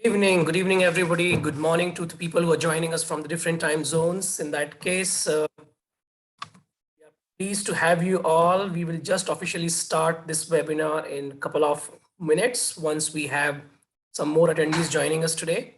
Good evening, everybody. Good morning to the people who are joining us from the different time zones. In that case, we are pleased to have you all. We will just officially start this webinar in a couple of minutes once we have some more attendees joining us today.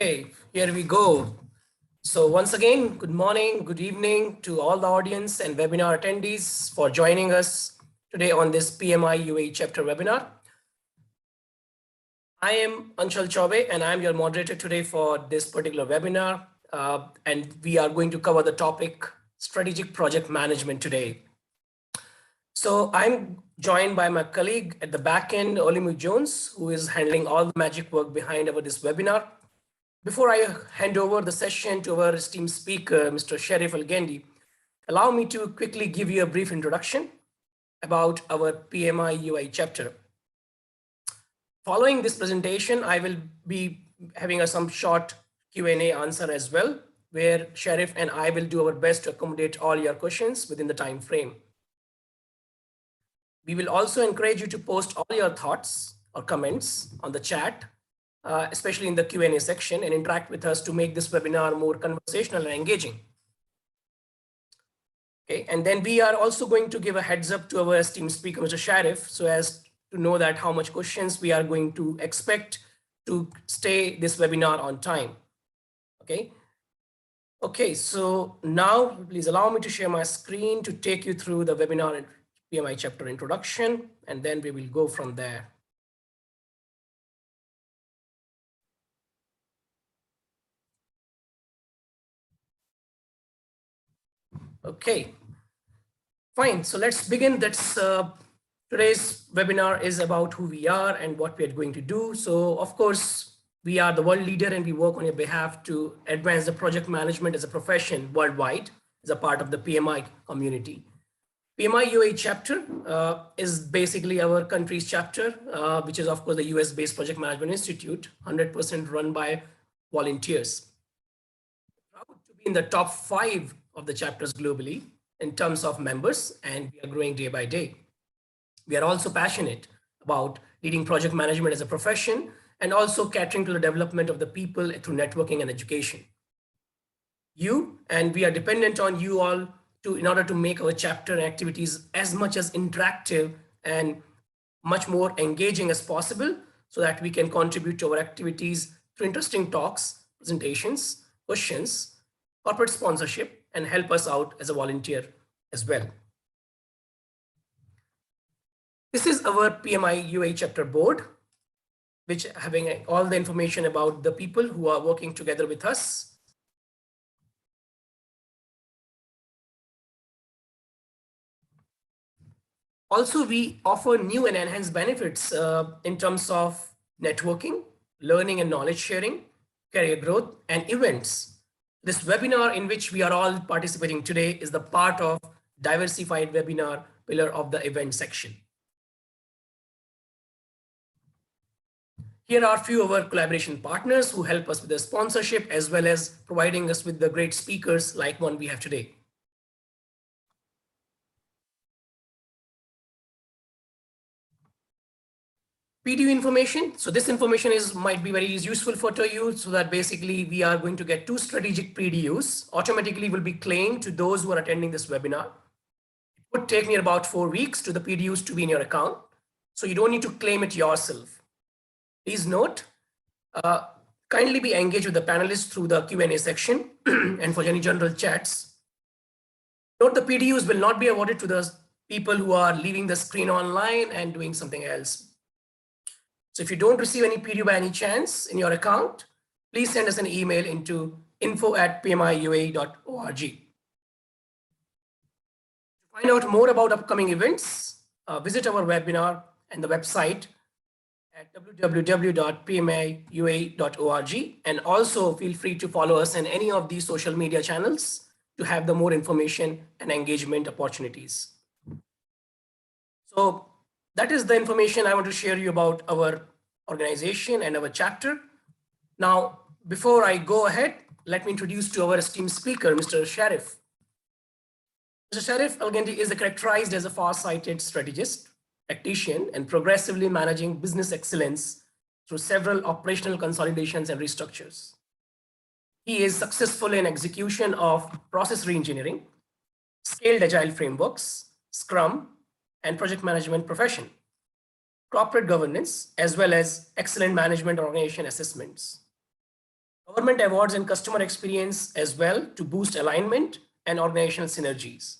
Okay, here we go. So once again, good morning, good evening to all the audience and webinar attendees for joining us today on this PMI UAE chapter webinar. I am Anshul Chaube and I'm your moderator today for this particular webinar. And we are going to cover the topic strategic project management today. So I'm joined by my colleague at the back end, Olimu Jones, who is handling all the magic work behind this webinar. Before I hand over the session to our esteemed speaker, Mr. Sherif Elgendy, allow me to quickly give you a brief introduction about our PMI UI chapter. Following this presentation, I will be having some short Q&A answer as well, where Sherif and I will do our best to accommodate all your questions within the time frame. We will also encourage you to post all your thoughts or comments on the chat, especially in the Q&A section, and interact with us to make this webinar more conversational and engaging. Okay, and then we are also going to give a heads up to our esteemed speaker, Mr. Sharif, so as to know that how much questions we are going to expect to stay this webinar on time. Okay. Okay, so now please allow me to share my screen to take you through the webinar PMI chapter introduction, and then we will go from there. Okay, fine. So let's begin. Today's webinar is about who we are and what we are going to do. So of course, we are the world leader and we work on your behalf to advance the project management as a profession worldwide as a part of the PMI community. PMI UAE chapter is basically our country's chapter, which is of course the US-based Project Management Institute, 100% run by volunteers. Proud to be in the top 5 of the chapters globally in terms of members, and we are growing day by day. We are also passionate about leading project management as a profession and also catering to the development of the people through networking and education. We are dependent on you all in order to make our chapter activities as much as interactive and much more engaging as possible so that we can contribute to our activities through interesting talks, presentations, questions, corporate sponsorship, and help us out as a volunteer as well. This is our PMI UAE chapter board, which having all the information about the people who are working together with us. Also, we offer new and enhanced benefits in terms of networking, learning and knowledge sharing, career growth, and events. This webinar in which we are all participating today is the part of diversified webinar pillar of the event section. Here are a few of our collaboration partners who help us with the sponsorship as well as providing us with the great speakers like one we have today. PDU information. So this information might be very useful for you, so that basically we are going to get 2 strategic PDUs automatically will be claimed to those who are attending this webinar. It would take me about 4 weeks to the PDUs to be in your account. So you don't need to claim it yourself. Please note, kindly be engaged with the panelists through the Q&A section and for any general chats. Note the PDUs will not be awarded to the people who are leaving the screen online and doing something else. So if you don't receive any PDU by any chance in your account, please send us an email into info@pmiua.org. To find out more about upcoming events, visit our webinar and the website at www.pmiua.org, and also feel free to follow us in any of these social media channels to have the more information and engagement opportunities. So that is the information I want to share you about our organization and our chapter. Now, before I go ahead, let me introduce to our esteemed speaker, Mr. Sherif. Mr. Sherif Elgendy is characterized as a far-sighted strategist, tactician, and progressively managing business excellence through several operational consolidations and restructures. He is successful in execution of process reengineering, scaled agile frameworks, Scrum, and project management profession, corporate governance, as well as excellent management organization assessments, government awards and customer experience as well to boost alignment and organizational synergies,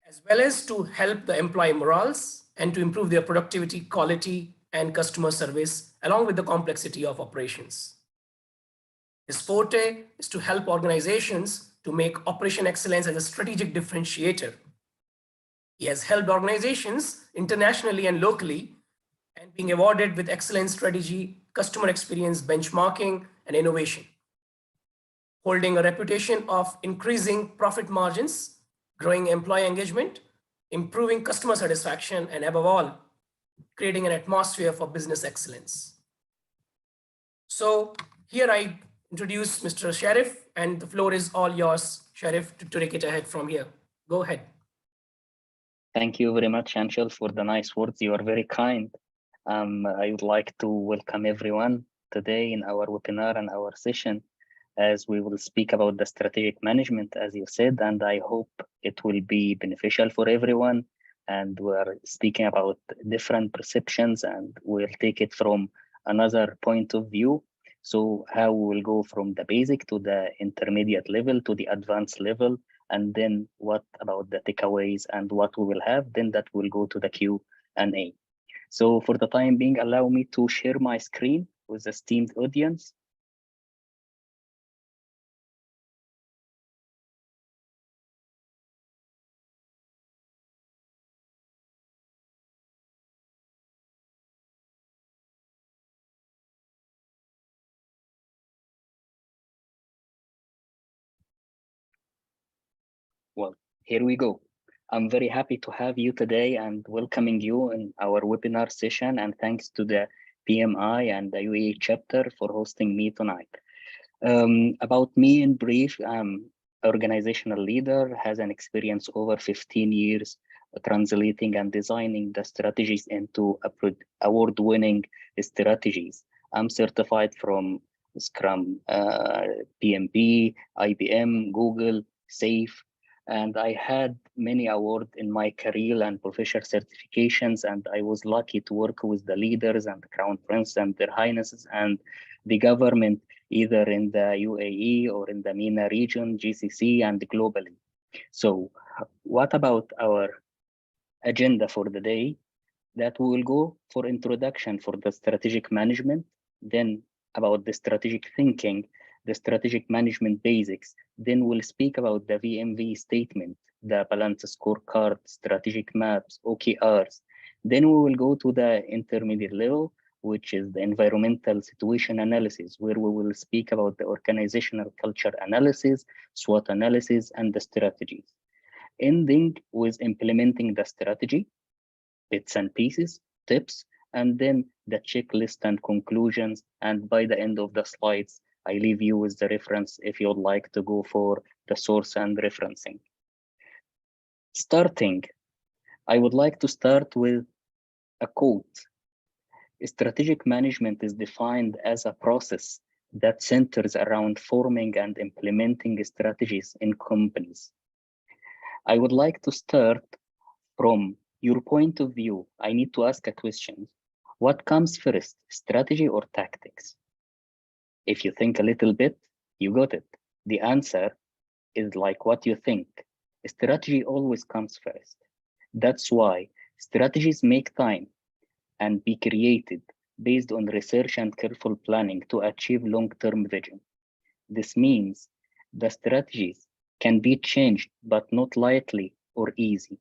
as well as to help the employee morals and to improve their productivity, quality, and customer service, along with the complexity of operations. His forte is to help organizations to make operation excellence as a strategic differentiator. He has helped organizations internationally and locally and being awarded with excellent strategy, customer experience, benchmarking, and innovation. Holding a reputation of increasing profit margins, growing employee engagement, improving customer satisfaction, and above all, creating an atmosphere for business excellence. So here I introduce Mr. Sherif, and the floor is all yours, Sherif, to take it ahead from here. Go ahead. Thank you very much, Anshul, for the nice words. You are very kind. I would like to welcome everyone today in our webinar and our session, as we will speak about the strategic management, as you said, and I hope it will be beneficial for everyone. And we're speaking about different perceptions, and we'll take it from another point of view. So how we will go from the basic to the intermediate level to the advanced level, and then what about the takeaways and what we will have, then that will go to the Q&A. So for the time being, allow me to share my screen with the esteemed audience. Well, here we go. I'm very happy to have you today and welcoming you in our webinar session, and thanks to the PMI and the UAE chapter for hosting me tonight. About me in brief, I'm organizational leader, has an experience over 15 years translating and designing the strategies into award-winning strategies. I'm certified from Scrum, PMP, IBM, Google, SAFe, and I had many awards in my career and professional certifications, and I was lucky to work with the leaders and the Crown Prince and their highnesses and the government, either in the UAE or in the MENA region, GCC, and globally. So what about our agenda for the day? That we will go for introduction for the strategic management, then about the strategic thinking, the strategic management basics. Then we'll speak about the VMV statement, the balance scorecard, strategic maps, OKRs. Then we will go to the intermediate level, which is the environmental situation analysis, where we will speak about the organizational culture analysis, SWOT analysis, and the strategies. Ending with implementing the strategy, bits and pieces, tips, and then the checklist and conclusions. And by the end of the slides, I leave you with the reference if you'd like to go for the source and referencing. Starting, I would like to start with a quote. Strategic management is defined as a process that centers around forming and implementing strategies in companies. I would like to start from your point of view. I need to ask a question. What comes first, strategy or tactics? If you think a little bit, you got it. The answer is like what you think. Strategy always comes first. That's why strategies make time and be created based on research and careful planning to achieve long-term vision. This means the strategies can be changed, but not lightly or easy.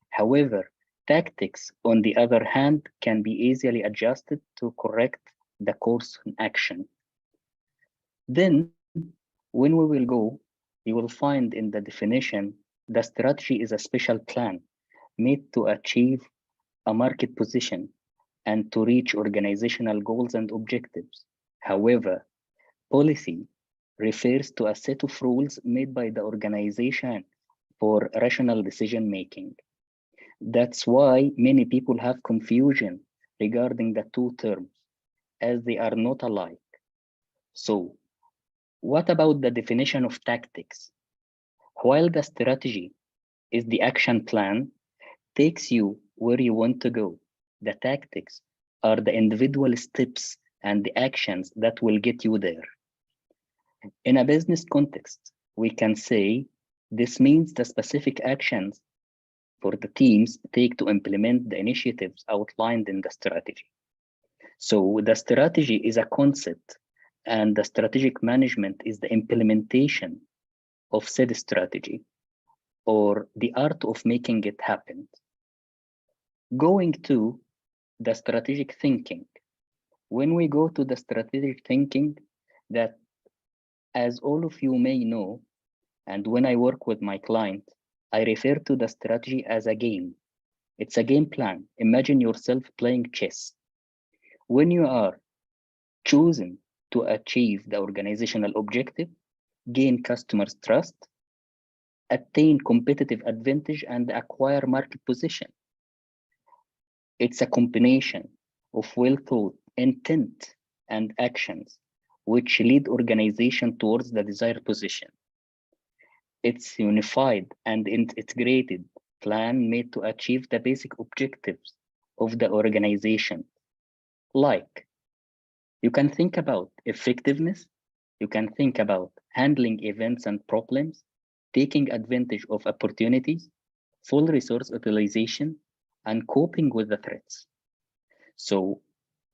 However, tactics, on the other hand, can be easily adjusted to correct the course in action. Then, when we will go, you will find in the definition, the strategy is a special plan made to achieve a market position and to reach organizational goals and objectives. However, policy refers to a set of rules made by the organization for rational decision making. That's why many people have confusion regarding the two terms, as they are not alike. So, what about the definition of tactics? While the strategy is the action plan, takes you where you want to go, the tactics are the individual steps and the actions that will get you there. In a business context, we can say this means the specific actions for the teams take to implement the initiatives outlined in the strategy. So the strategy is a concept and the strategic management is the implementation of said strategy or the art of making it happen. Going to the strategic thinking. When we go to the strategic thinking, that as all of you may know, and when I work with my client, I refer to the strategy as a game. It's a game plan. Imagine yourself playing chess. When you are chosen to achieve the organizational objective, gain customers' trust, attain competitive advantage, and acquire market position. It's a combination of well-thought intent and actions which lead organization towards the desired position. It's unified and integrated plan made to achieve the basic objectives of the organization. Like, you can think about effectiveness, you can think about handling events and problems, taking advantage of opportunities, full resource utilization, and coping with the threats. So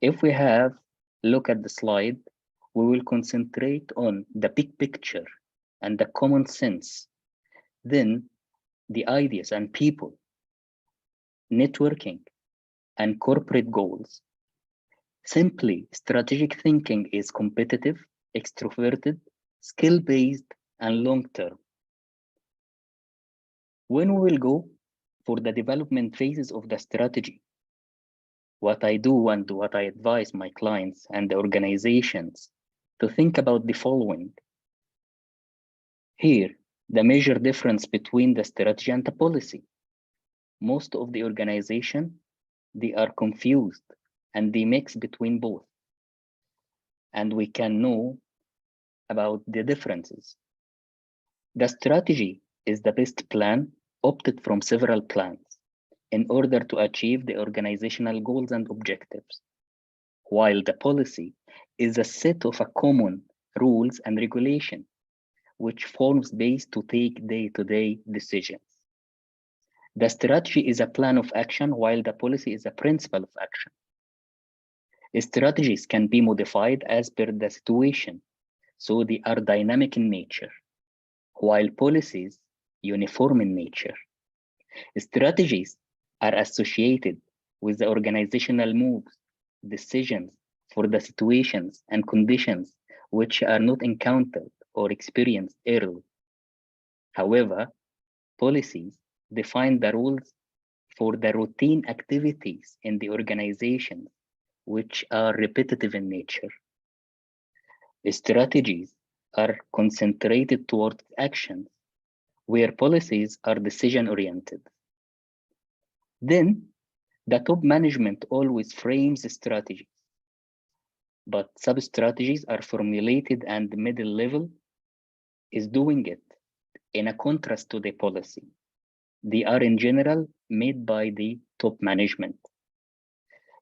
if we have look at the slide, we will concentrate on the big picture and the common sense, then the ideas and people, networking, and corporate goals. Simply, strategic thinking is competitive, extroverted, skill-based, and long-term. When we will go for the development phases of the strategy, what I do and what I advise my clients and the organizations to think about the following. Here, the major difference between the strategy and the policy. Most of the organization, they are confused and they mix between both. And we can know about the differences. The strategy is the best plan opted from several plans in order to achieve the organizational goals and objectives, while the policy is a set of a common rules and regulation which forms base to take day-to-day decisions. The strategy is a plan of action while the policy is a principle of action. Strategies can be modified as per the situation, so they are dynamic in nature, while policies uniform in nature. Strategies are associated with the organizational moves, decisions for the situations and conditions which are not encountered or experienced early. However, policies define the rules for the routine activities in the organization which are repetitive in nature. Strategies are concentrated towards actions, where policies are decision-oriented. Then, The top management always frames strategies, but sub-strategies are formulated and the middle level is doing it in a contrast to the policy. They are in general made by the top management.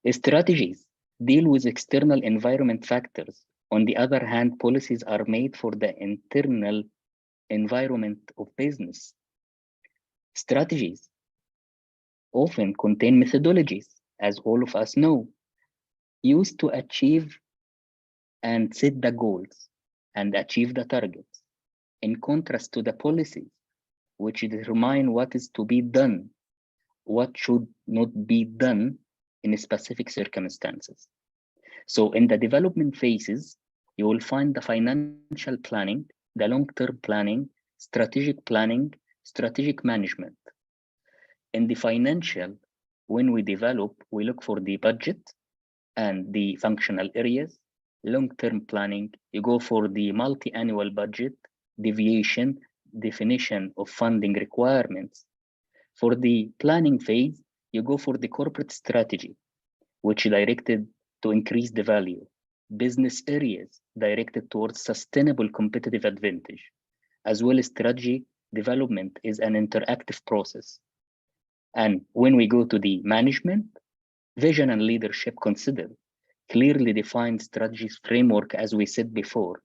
Strategies deal with external environment factors. On the other hand, policies are made for the internal environment of business. Strategies often contain methodologies, as all of us know, used to achieve and set the goals and achieve the targets, in contrast to the policies, which determine what is to be done, what should not be done in specific circumstances. So in the development phases, you will find the financial planning, the long-term planning, strategic management. In the financial, when we develop, we look for the budget and the functional areas. Long-term planning, you go for the multi-annual budget, deviation, definition of funding requirements. For the planning phase, you go for the corporate strategy, which directed to increase the value. Business areas directed towards sustainable competitive advantage, as well as strategy development is an interactive process. And when we go to the management, vision and leadership consider clearly defined strategies framework, as we said before,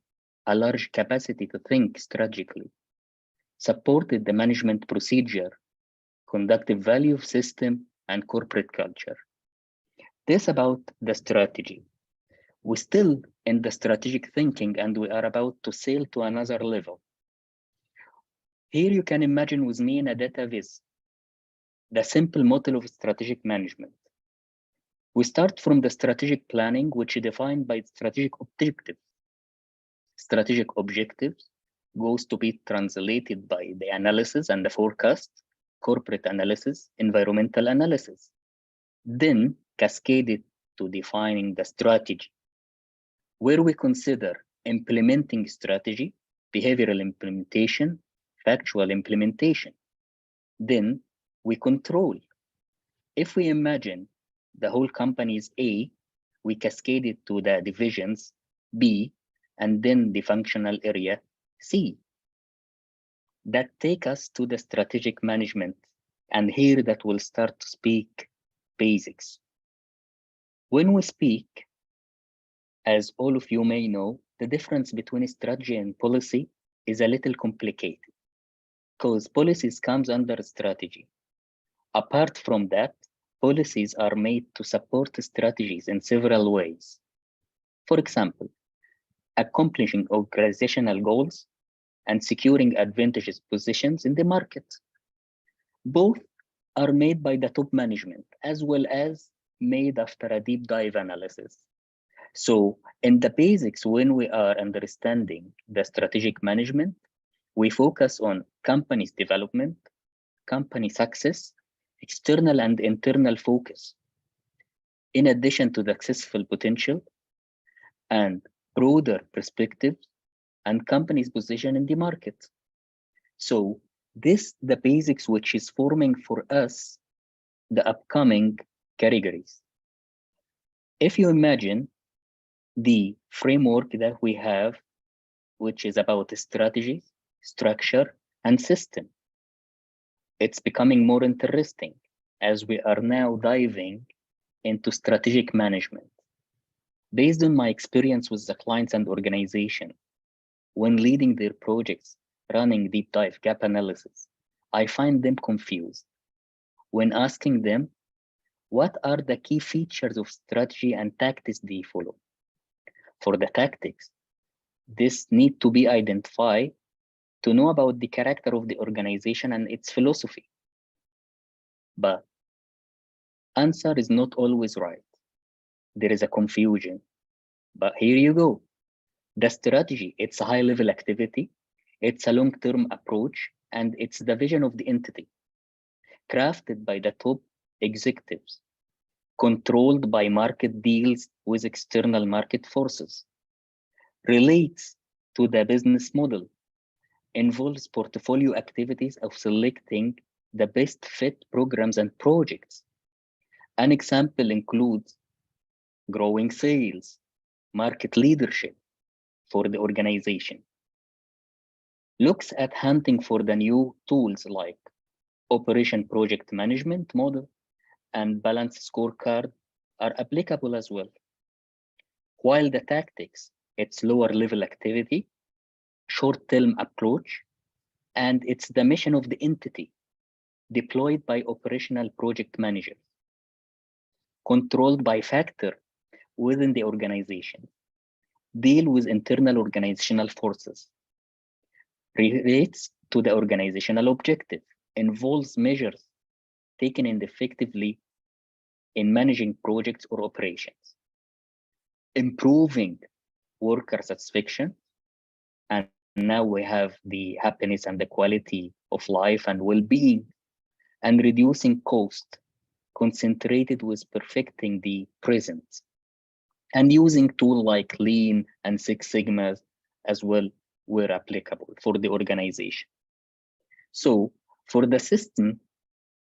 a large capacity to think strategically, supported the management procedure, conductive value system, and corporate culture. This about the strategy. We're still in the strategic thinking and we are about to sail to another level. Here you can imagine with me in a data viz, the simple model of strategic management. We start from the strategic planning, which is defined by strategic objectives. Strategic objectives goes to be translated by the analysis and the forecast, corporate analysis, environmental analysis, then cascaded to defining the strategy, where we consider implementing strategy, behavioral implementation, factual implementation. Then we control. If we imagine the whole company is A, we cascade it to the divisions B, and then the functional area C. That take us to the strategic management. And here that will start to speak basics. When we speak, as all of you may know, the difference between strategy and policy is a little complicated because policies comes under strategy. Apart from that, policies are made to support strategies in several ways. For example, accomplishing organizational goals and securing advantageous positions in the market. Both are made by the top management as well as made after a deep dive analysis. So in the basics, when we are understanding the strategic management, we focus on company's development, company success, external and internal focus, in addition to the successful potential and broader perspectives and company's position in the market. So this the basics which is forming for us the upcoming categories. If you imagine the framework that we have, which is about strategy, structure, and system, it's becoming more interesting as we are now diving into strategic management. Based on my experience with the clients and organization, when leading their projects, running deep dive gap analysis, I find them confused. When asking them, what are the key features of strategy and tactics they follow? For the tactics, this need to be identified to know about the character of the organization and its philosophy. But answer is not always right. There is a confusion. But here you go. The strategy, it's a high-level activity, it's a long-term approach, and it's the vision of the entity, crafted by the top executives, controlled by market deals with external market forces, relates to the business model, involves portfolio activities of selecting the best fit programs and projects, An example includes growing sales, market leadership for the organization. Looks at hunting for the new tools like operation project management model and balance scorecard are applicable as well. While the tactics, it's lower level activity, short-term approach, and it's the mission of the entity deployed by operational project managers, controlled by factor within the organization, deal with internal organizational forces, relates to the organizational objective, involves measures taken effectively in managing projects or operations, improving worker satisfaction, and now we have the happiness and the quality of life and well-being, and reducing cost, concentrated with perfecting the present, and using tools like Lean and Six Sigmas as well were applicable for the organization. So for the system,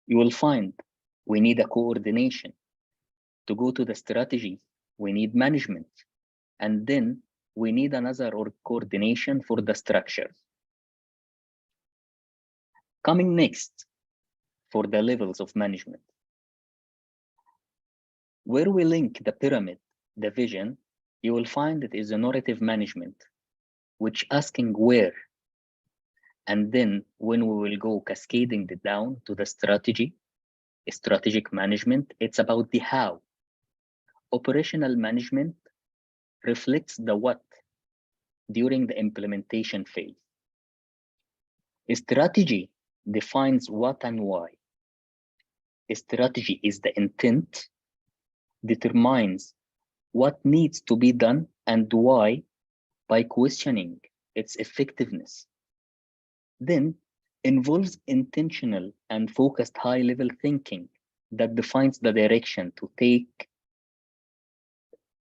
you will find we need a coordination. To go to the strategy, we need management. And then we need another coordination for the structures. Coming next for the levels of management. Where we link the pyramid, the vision, you will find it is a narrative management, which asking where. And then when we will go cascading it down to the strategy, strategic management, it's about the how. Operational management reflects the what during the implementation phase. Strategy defines what and why. Strategy is the intent, determines what needs to be done and why by questioning its effectiveness. Then involves intentional and focused high-level thinking that defines the direction to take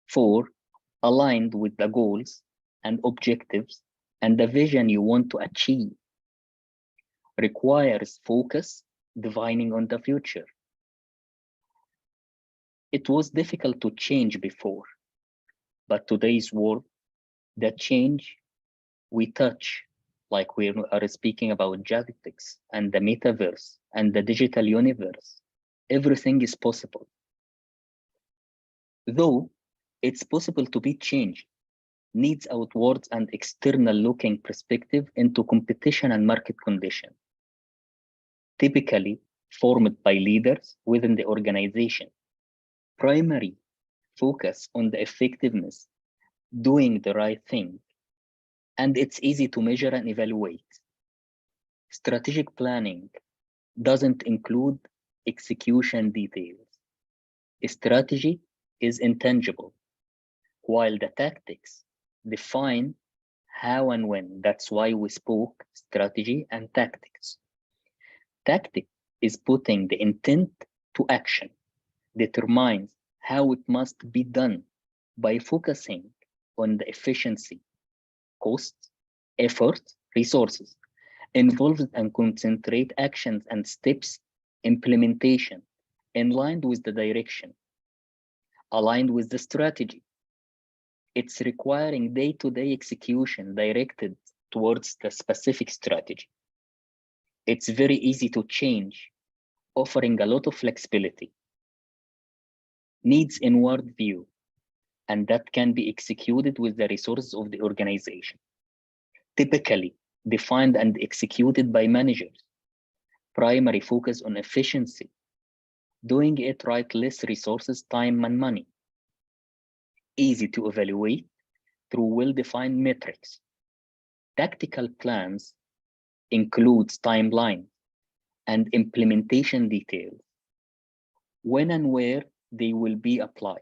for aligned with the goals and objectives and the vision you want to achieve. Requires focus, divining on the future. It was difficult to change before, but today's world, the change we touch, like we are speaking about genetics and the metaverse and the digital universe, everything is possible. Though it's possible to be changed, needs outwards and external looking perspective into competition and market condition, typically formed by leaders within the organization. Primary focus on the effectiveness, doing the right thing, and it's easy to measure and evaluate. Strategic planning doesn't include execution details. Strategy is intangible, while the tactics define how and when. That's why we spoke strategy and tactics. Tactic is putting the intent to action, determines how it must be done by focusing on the efficiency, cost, effort, resources, involved and concentrate actions and steps, implementation, in line with the direction, aligned with the strategy. It's requiring day-to-day execution directed towards the specific strategy. It's very easy to change, offering a lot of flexibility. Needs inward view, and that can be executed with the resources of the organization. Typically defined and executed by managers. Primary focus on efficiency. Doing it right, less resources, time, and money. Easy to evaluate through well-defined metrics. Tactical plans includes timeline and implementation details, when and where they will be applied.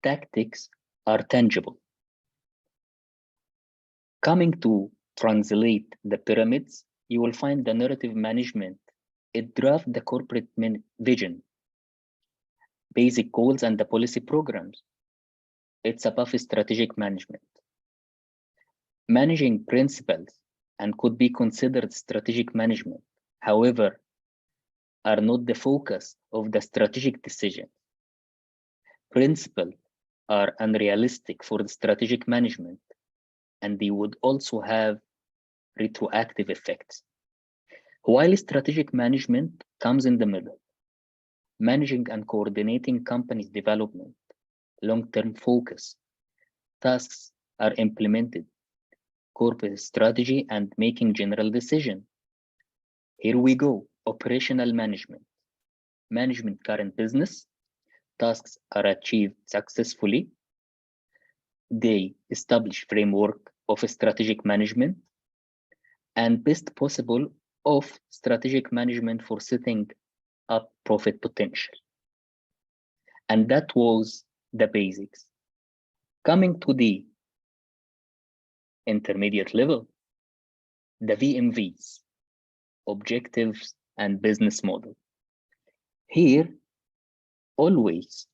Tactics are tangible. Coming to translate the pyramids, you will find the narrative management. It drafts the corporate vision, basic goals, and the policy programs. It's above strategic management. Managing principles and could be considered strategic management. However, are not the focus of the strategic decision. Principles are unrealistic for the strategic management, and they would also have retroactive effects. While strategic management comes in the middle, managing and coordinating companies' development, long-term focus, tasks are implemented, corporate strategy, and making general decision. Here we go, operational management. Management current business, tasks are achieved successfully. They establish framework of strategic management and best possible of strategic management for setting up profit potential. And that was the basics. Coming to the intermediate level, the VMVs, objectives and business model. Here, always,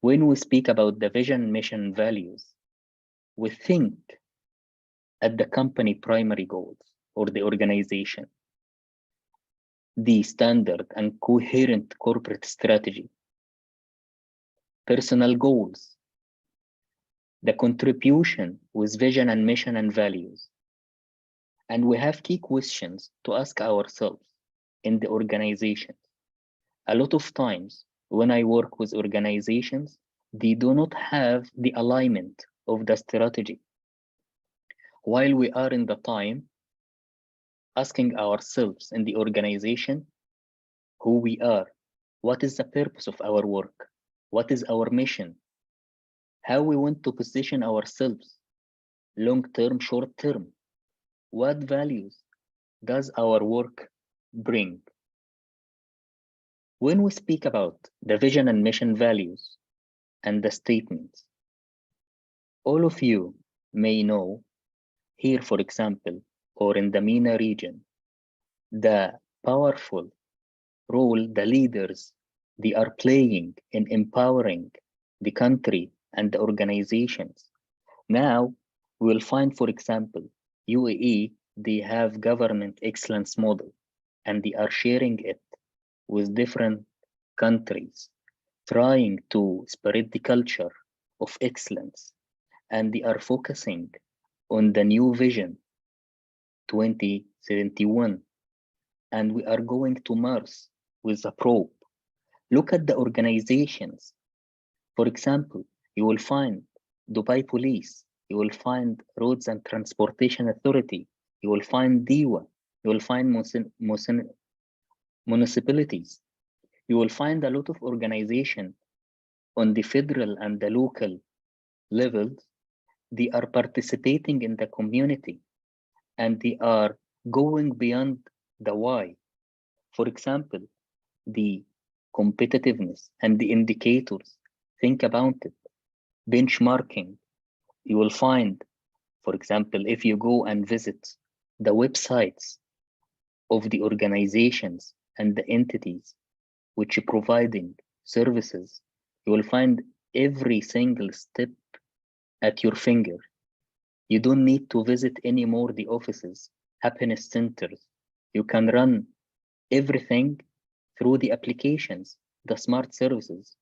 when we speak about the vision, mission, values, we think at the company primary goals or the organization, the standard and coherent corporate strategy, personal goals, the contribution with vision and mission and values. And we have key questions to ask ourselves in the organization. A lot of times when I work with organizations, they do not have the alignment of the strategy. While we are in the time asking ourselves in the organization who we are, what is the purpose of our work, what is our mission, how we want to position ourselves, long-term, short-term, what values does our work bring? When we speak about the vision and mission values and the statements, all of you may know here, for example, or in the MENA region, the powerful role the leaders they are playing in empowering the country and the organizations. Now, we'll find, for example, UAE, they have government excellence model, and they are sharing it with different countries, trying to spread the culture of excellence, and they are focusing on the new vision 2071, and we are going to Mars with a probe. Look at the organizations. For example, you will find Dubai Police, you will find Roads and Transportation Authority, you will find DIWA, you will find municipalities. You will find a lot of organizations on the federal and the local levels. They are participating in the community and they are going beyond the why. For example, the competitiveness and the indicators. Think about it. Benchmarking. You will find, for example, if you go and visit the websites of the organizations and the entities which are providing services, you will find every single step at your finger. You don't need to visit anymore the offices, happiness centers. You can run everything through the applications, the smart services.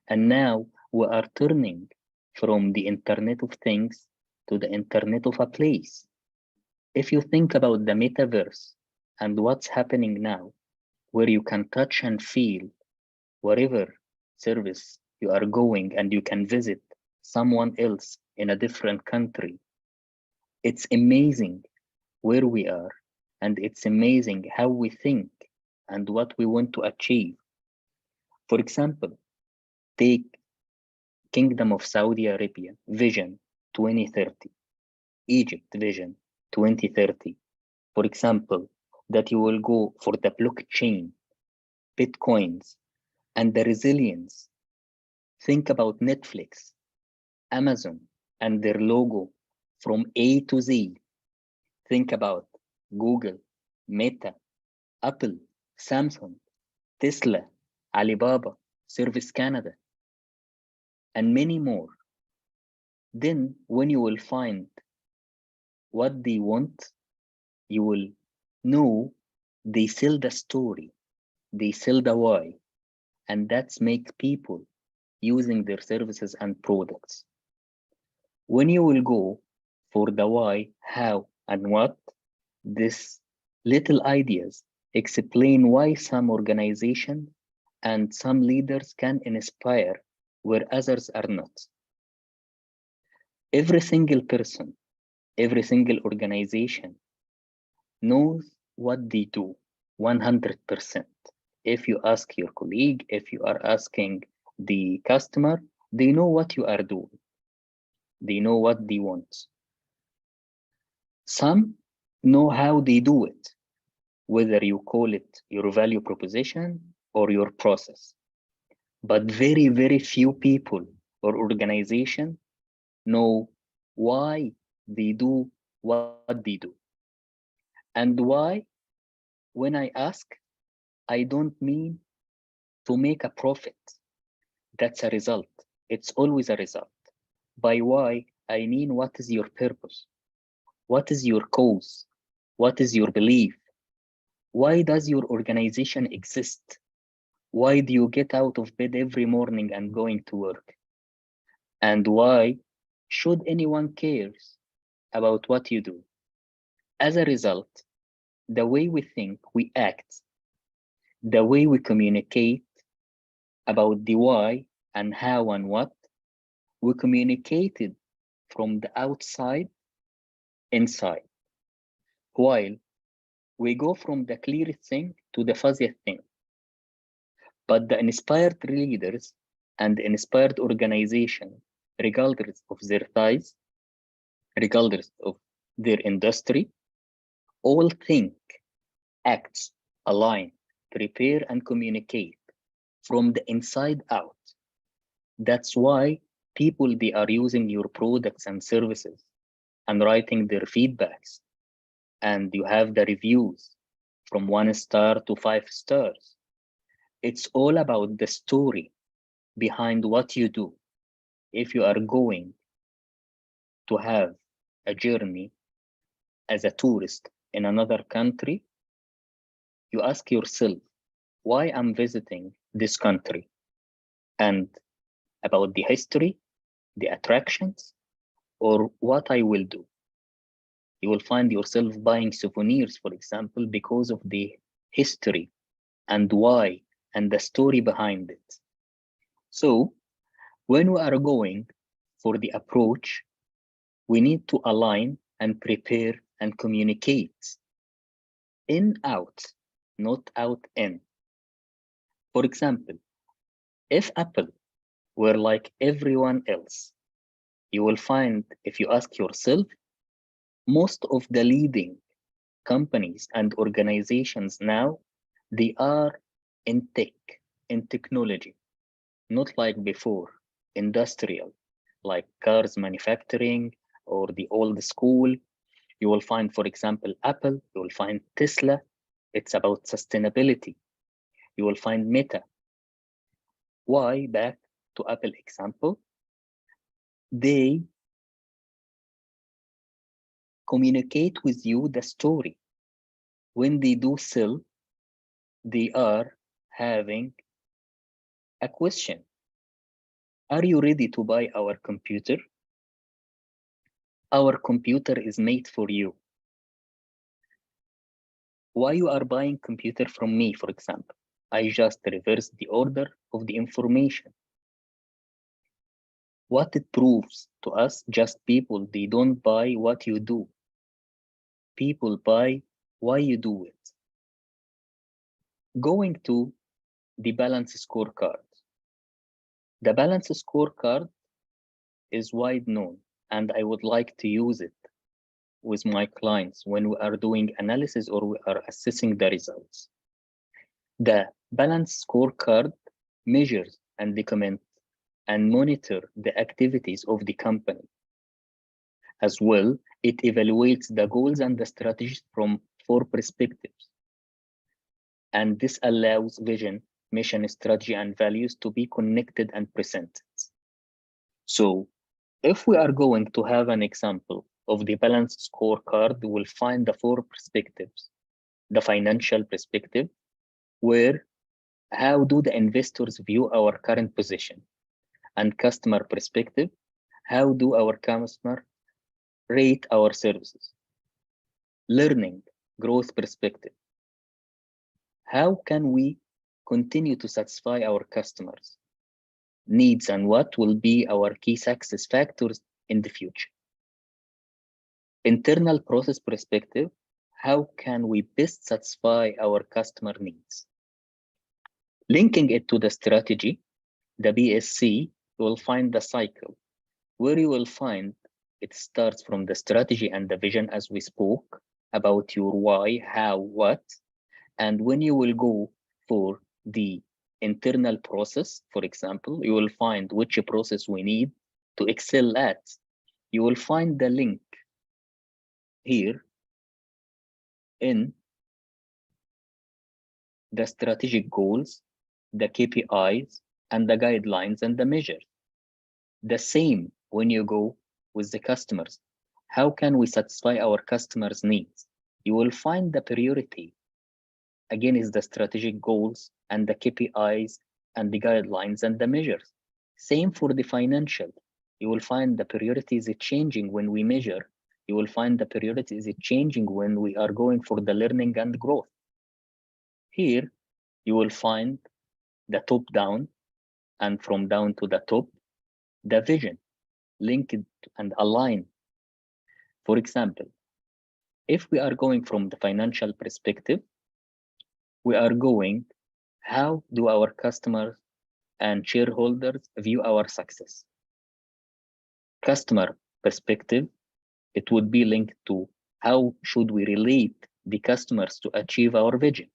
And now we are turning from the Internet of Things to the Internet of a place. If you think about the metaverse and what's happening now, where you can touch and feel wherever service you are going and you can visit someone else in a different country, it's amazing where we are, and it's amazing how we think and what we want to achieve. For example, take Kingdom of Saudi Arabia Vision 2030, Egypt Vision 2030. For example, that you will go for the blockchain, Bitcoins, and the resilience. Think about Netflix, Amazon, and their logo from A to Z. Think about Google, Meta, Apple, Samsung, Tesla, Alibaba, Service Canada, and many more. Then when you will find what they want, you will know they sell the story. they sell the why, and that's make people using their services and products. When you will go for the why, how, and what, these little ideas explain why some organizations and some leaders can inspire where others are not. Every single person, every single organization knows what they do 100%. If you ask your colleague, if you are asking the customer, they know what you are doing. They know what they want. Some know how they do it, whether you call it your value proposition or your process. But very, very few people or organization know why they do what they do. And why, when I ask, I don't mean to make a profit. That's a result. It's always a result. By why, I mean what is your purpose? What is your cause? What is your belief? Why does your organization exist? Why do you get out of bed every morning and going to work? And why should anyone cares about what you do? As a result, the way we think, we act, the way we communicate about the why and how and what, we communicated from the outside inside, while we go from the clearest thing to the fuzziest thing. But the inspired leaders and inspired organization, regardless of their size, regardless of their industry, all think, act, align, prepare, and communicate from the inside out. That's why people they are using your products and services and writing their feedbacks. And you have the reviews from 1 star to 5 stars. It's all about the story behind what you do. If you are going to have a journey as a tourist in another country, you ask yourself why I'm visiting this country and about the history, the attractions, or what I will do. You will find yourself buying souvenirs, for example, because of the history and why and the story behind it. So when we are going for the approach, we need to align and prepare and communicate in out, not out in. For example, if Apple were like everyone else, you will find, if you ask yourself, most of the leading companies and organizations now, they are in tech, in technology, not like before, industrial, like cars manufacturing or the old school. You will find, for example, Apple, you will find Tesla, it's about sustainability. You will find Meta. Why? Back to Apple example, they communicate with you the story. When they do sell, they are having a question. Are you ready to buy our computer? Our computer is made for you. Why you are buying computer from me, for example? I just reverse the order of the information. What it proves to us, just people, they don't buy what you do. People buy why you do it. Going to the balance scorecard. The balance scorecard is wide known, and I would like to use it with my clients when we are doing analysis or we are assessing the results. The balance scorecard measures and document and monitor the activities of the company. As well, it evaluates the goals and the strategies from 4 perspectives. And this allows vision, mission, strategy, and values to be connected and presented. So if we are going to have an example of the balanced scorecard, we'll find the 4 perspectives. The financial perspective, where How do the investors view our current position? And customer perspective, how do our customer rate our services? Learning, growth perspective, how can we continue to satisfy our customers' needs and what will be our key success factors in the future? Internal process perspective, how can we best satisfy our customer needs? Linking it to the strategy, the BSC, you will find the cycle where you will find it starts from the strategy and the vision as we spoke about your why, how, what, and when you will go for the internal process, for example, you will find which process we need to excel at. You will find the link here in the strategic goals, the KPIs, and the guidelines and the measures. The same when you go with the customers. How can we satisfy our customers' needs? You will find the priority. Again, is the strategic goals and the KPIs and the guidelines and the measures. Same for the financial. You will find the priorities changing when we measure. You will find the priorities changing when we are going for the learning and growth. Here, you will find the top down and from down to the top, the vision linked and aligned. For example, if we are going from the financial perspective, we are going, how do our customers and shareholders view our success? Customer perspective, it would be linked to how should we relate the customers to achieve our vision?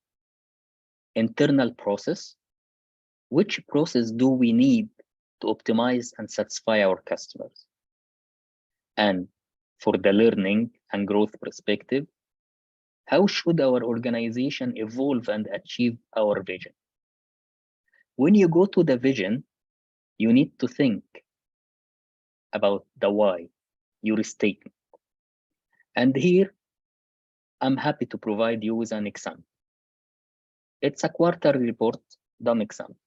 Internal process, which process do we need to optimize and satisfy our customers? And for the learning and growth perspective, how should our organization evolve and achieve our vision? When you go to the vision, you need to think about the why, your statement. And here, I'm happy to provide you with an example. It's a quarterly report, dumb example.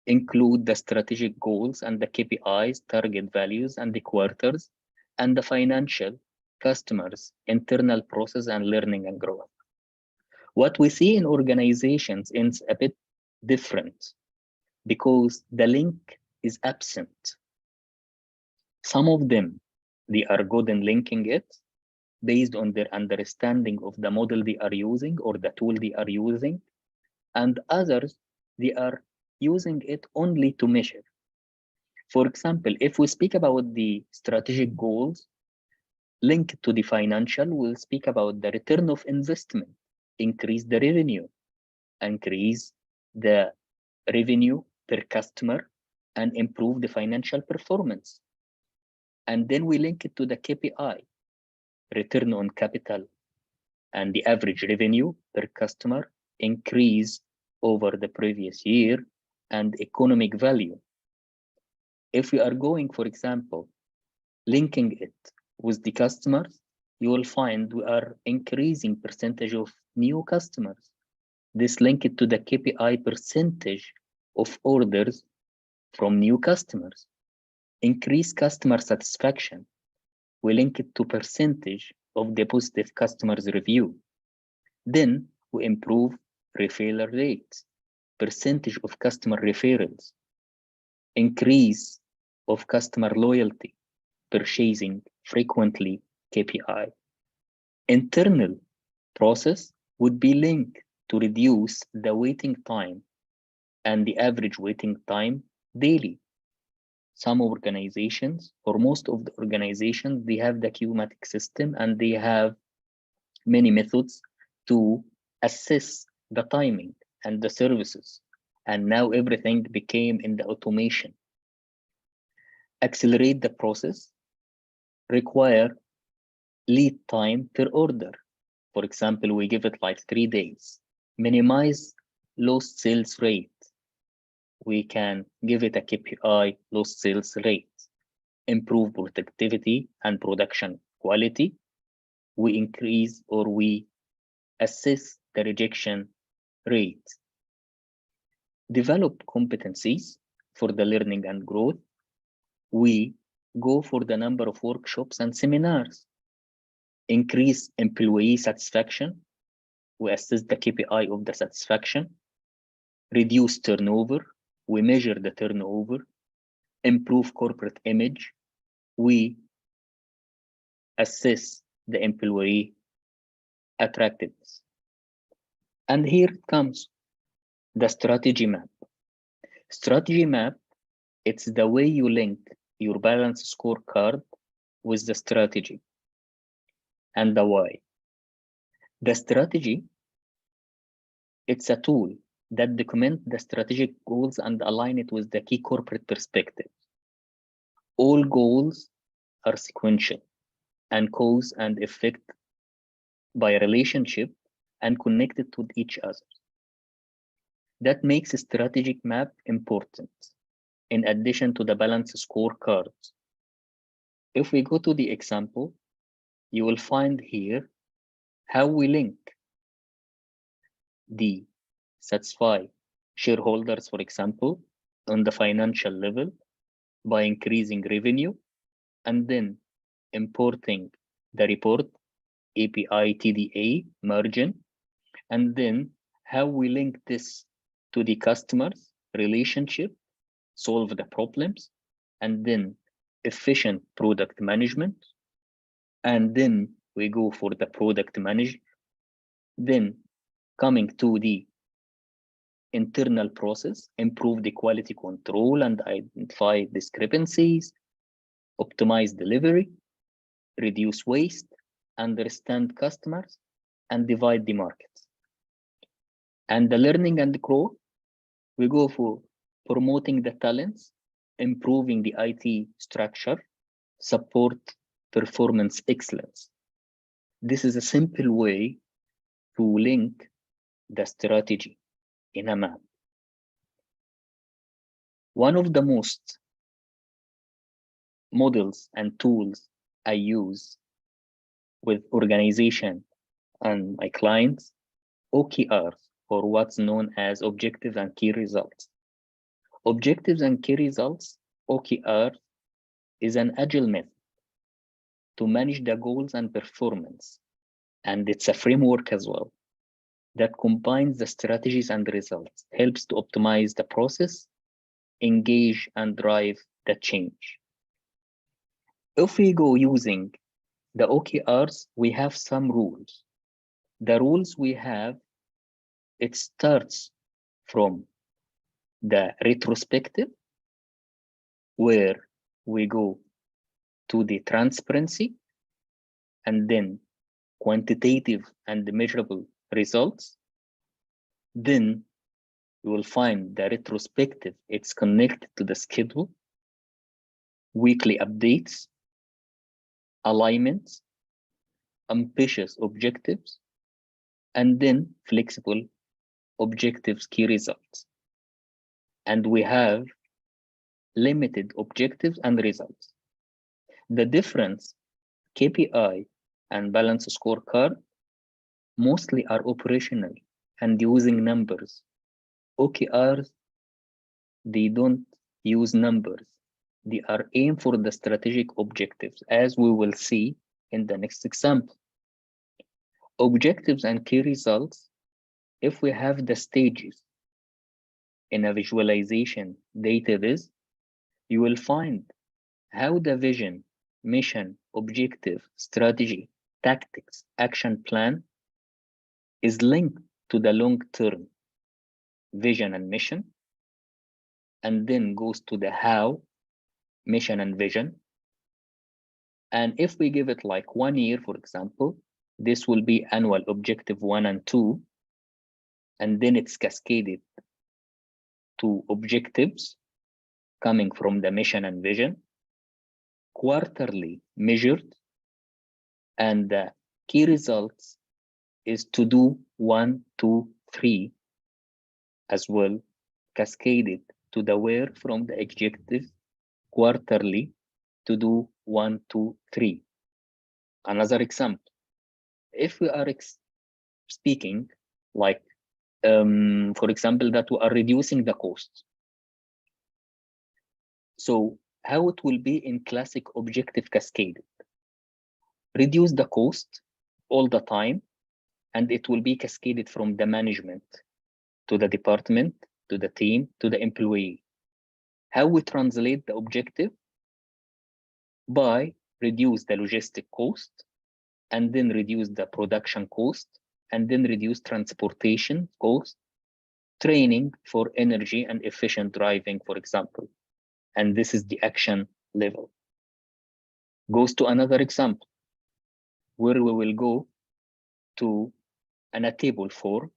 Include the strategic goals and the KPIs, target values, and the quarters, and the financial, customers, internal process, and learning and growth. What we see in organizations is a bit different because the link is absent. Some of them, they are good in linking it based on their understanding of the model they are using or the tool they are using, and others, they are using it only to measure. For example, if we speak about the strategic goals linked to the financial, we'll speak about the return of investment, increase the revenue, increase the revenue per customer, and improve the financial performance. And then we link it to the KPI, return on capital, and the average revenue per customer increase over the previous year, and economic value. If we are going, for example, linking it with the customers, you will find we are increasing percentage of new customers. This link it to the KPI percentage of orders from new customers. Increase customer satisfaction. We link it to percentage of the positive customers review. Then we improve referral rates, percentage of customer referrals, increase of customer loyalty, purchasing frequently KPI. Internal process would be linked to reduce the waiting time and the average waiting time daily. Some organizations, or most of the organizations, they have the Qmatic system and they have many methods to assess the timing and the services. And now everything became in the automation. Accelerate the process, require lead time per order. For example, we give it like 3 days. Minimize lost sales rate. We can give it a KPI, lost sales rate. Improve productivity and production quality. We increase or we assess the rejection rate. develop competencies for the learning and growth. We go for the number of workshops and seminars, increase employee satisfaction. We assess the KPI of the satisfaction, reduce turnover. We measure the turnover, improve corporate image. We assess the employee attractiveness. And here it comes, the strategy map. Strategy map, it's the way you link your balance scorecard with the strategy and the why. The strategy, it's a tool that documents the strategic goals and align it with the key corporate perspective. All goals are sequential and cause and effect by relationship and connected to each other. That makes a strategic map important, in addition to the balance scorecard. If we go to the example, you will find here how we link the satisfy shareholders, for example, on the financial level by increasing revenue and then importing the report API TDA margin, and then how we link this to the customers relationship, solve the problems, and then efficient product management, and then we go for the product manager, then coming to the internal process, improve the quality control and identify discrepancies, optimize delivery, reduce waste, understand customers, and divide the markets. And the learning and growth, we go for promoting the talents, improving the IT structure, support performance excellence. This is a simple way to link the strategy in a map. One of the most models and tools I use with organization and my clients, OKRs, or what's known as objectives and key results. Objectives and key results, OKR, is an agile method to manage the goals and performance. And it's a framework as well that combines the strategies and results, helps to optimize the process, engage and drive the change. If we go using the OKRs, we have some rules. The rules we have, it starts from the retrospective, where we go to the transparency, and then quantitative and measurable results. Then you will find the retrospective, it's connected to the schedule, weekly updates, alignments, ambitious objectives, and then flexible objectives, key results. And we have limited objectives and results. The difference, KPI and balance scorecard, mostly are operational and using numbers. OKRs, they don't use numbers. They are aimed for the strategic objectives, as we will see in the next example. Objectives and key results, if we have the stages in a visualization database, you will find how the vision, mission, objective, strategy, tactics, action plan is linked to the long-term vision and mission, and then goes to the how, mission and vision. And if we give it like 1 year, for example, this will be annual objective 1 and 2, and then it's cascaded to objectives coming from the mission and vision, quarterly measured, and the key results is to do 1, 2, 3 as well, cascaded to the where from the objective quarterly to do 1, 2, 3. Another example, if we are speaking like for example, that we are reducing the cost. So how it will be in classic objective cascade? Reduce the cost all the time, and it will be cascaded from the management to the department, to the team, to the employee. How we translate the objective? By reduce the logistic cost, and then reduce the production cost, and then reduce transportation cost, training for energy and efficient driving, for example. And this is the action level. Goes to another example, where we will go to a table 4,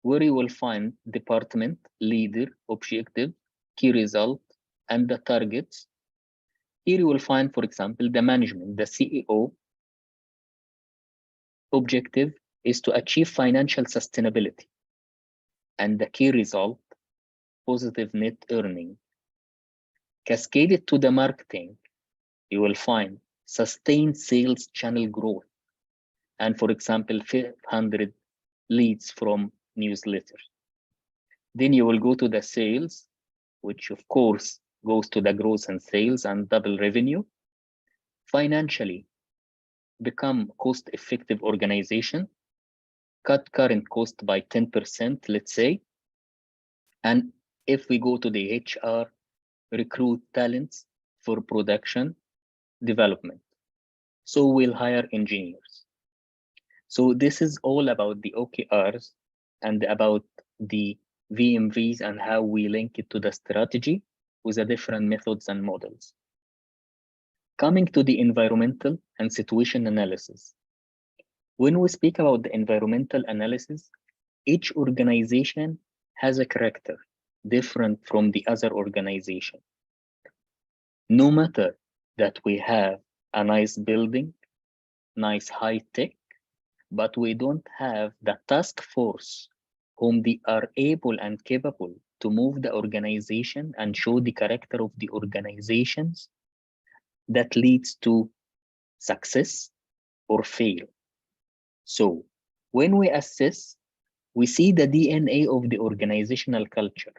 where you will find department, leader, objective, key result, and the targets. Here you will find, for example, the management, the CEO objective is to achieve financial sustainability, and the key result, positive net earning. Cascaded to the marketing, you will find sustained sales channel growth, and for example, 500 leads from newsletters. Then you will go to the sales, which of course goes to the growth and sales and double revenue. Financially, become cost-effective organization, cut current cost by 10%, let's say. And if we go to the HR, recruit talents for production development. So we'll hire engineers. So this is all about the OKRs and about the VMVs and how we link it to the strategy with the different methods and models. Coming to the environmental and situation analysis. When we speak about the environmental analysis, each organization has a character different from the other organization. No matter that we have a nice building, nice high tech, but we don't have the task force whom they are able and capable to move the organization and show the character of the organizations that leads to success or fail. So when we assess, we see the DNA of the organizational culture.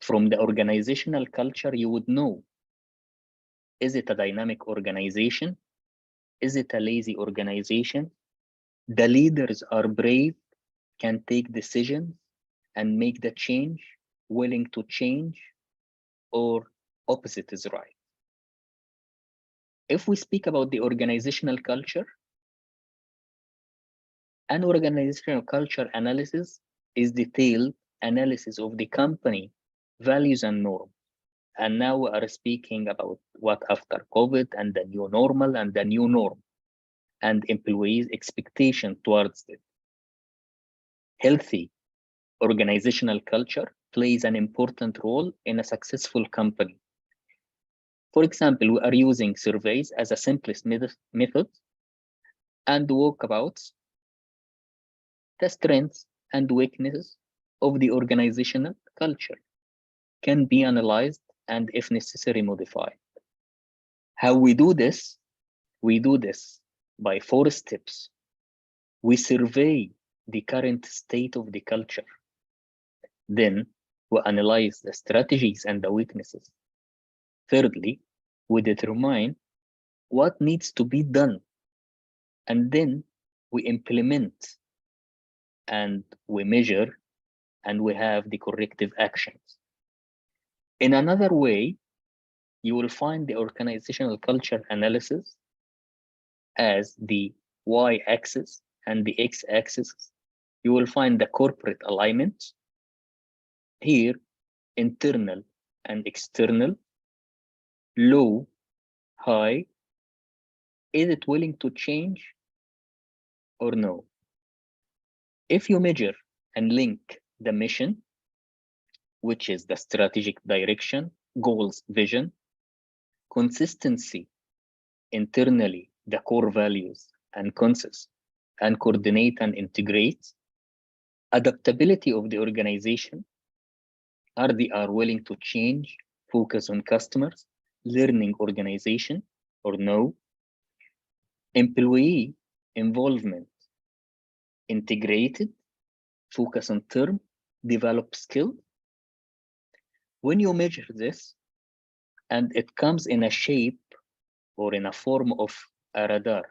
From the organizational culture, you would know, is it a dynamic organization? Is it a lazy organization? The leaders are brave, can take decisions and make the change, willing to change, or opposite is right. If we speak about the organizational culture, an organizational culture analysis is detailed analysis of the company values and norms. And now we are speaking about what after COVID and the new normal and the new norm and employees' expectation towards it. Healthy organizational culture plays an important role in a successful company. For example, we are using surveys as a simplest method and walkabouts, the strengths and weaknesses of the organizational culture can be analyzed and if necessary modified. How we do this? We do this by 4 steps. We survey the current state of the culture. Then we analyze the strategies and the weaknesses. Thirdly, we determine what needs to be done. And then we implement and we measure and we have the corrective actions. In another way, you will find the organizational culture analysis as the y-axis and the x-axis. You will find the corporate alignment. Here, internal and external, low, high. Is it willing to change or no? If you measure and link the mission, which is the strategic direction, goals, vision, consistency internally, the core values and concepts, and coordinate and integrate, adaptability of the organization, they are willing to change, focus on customers, learning organization or no, employee involvement, integrated, focus on term, develop skill. When you measure this, and it comes in a shape or in a form of a radar,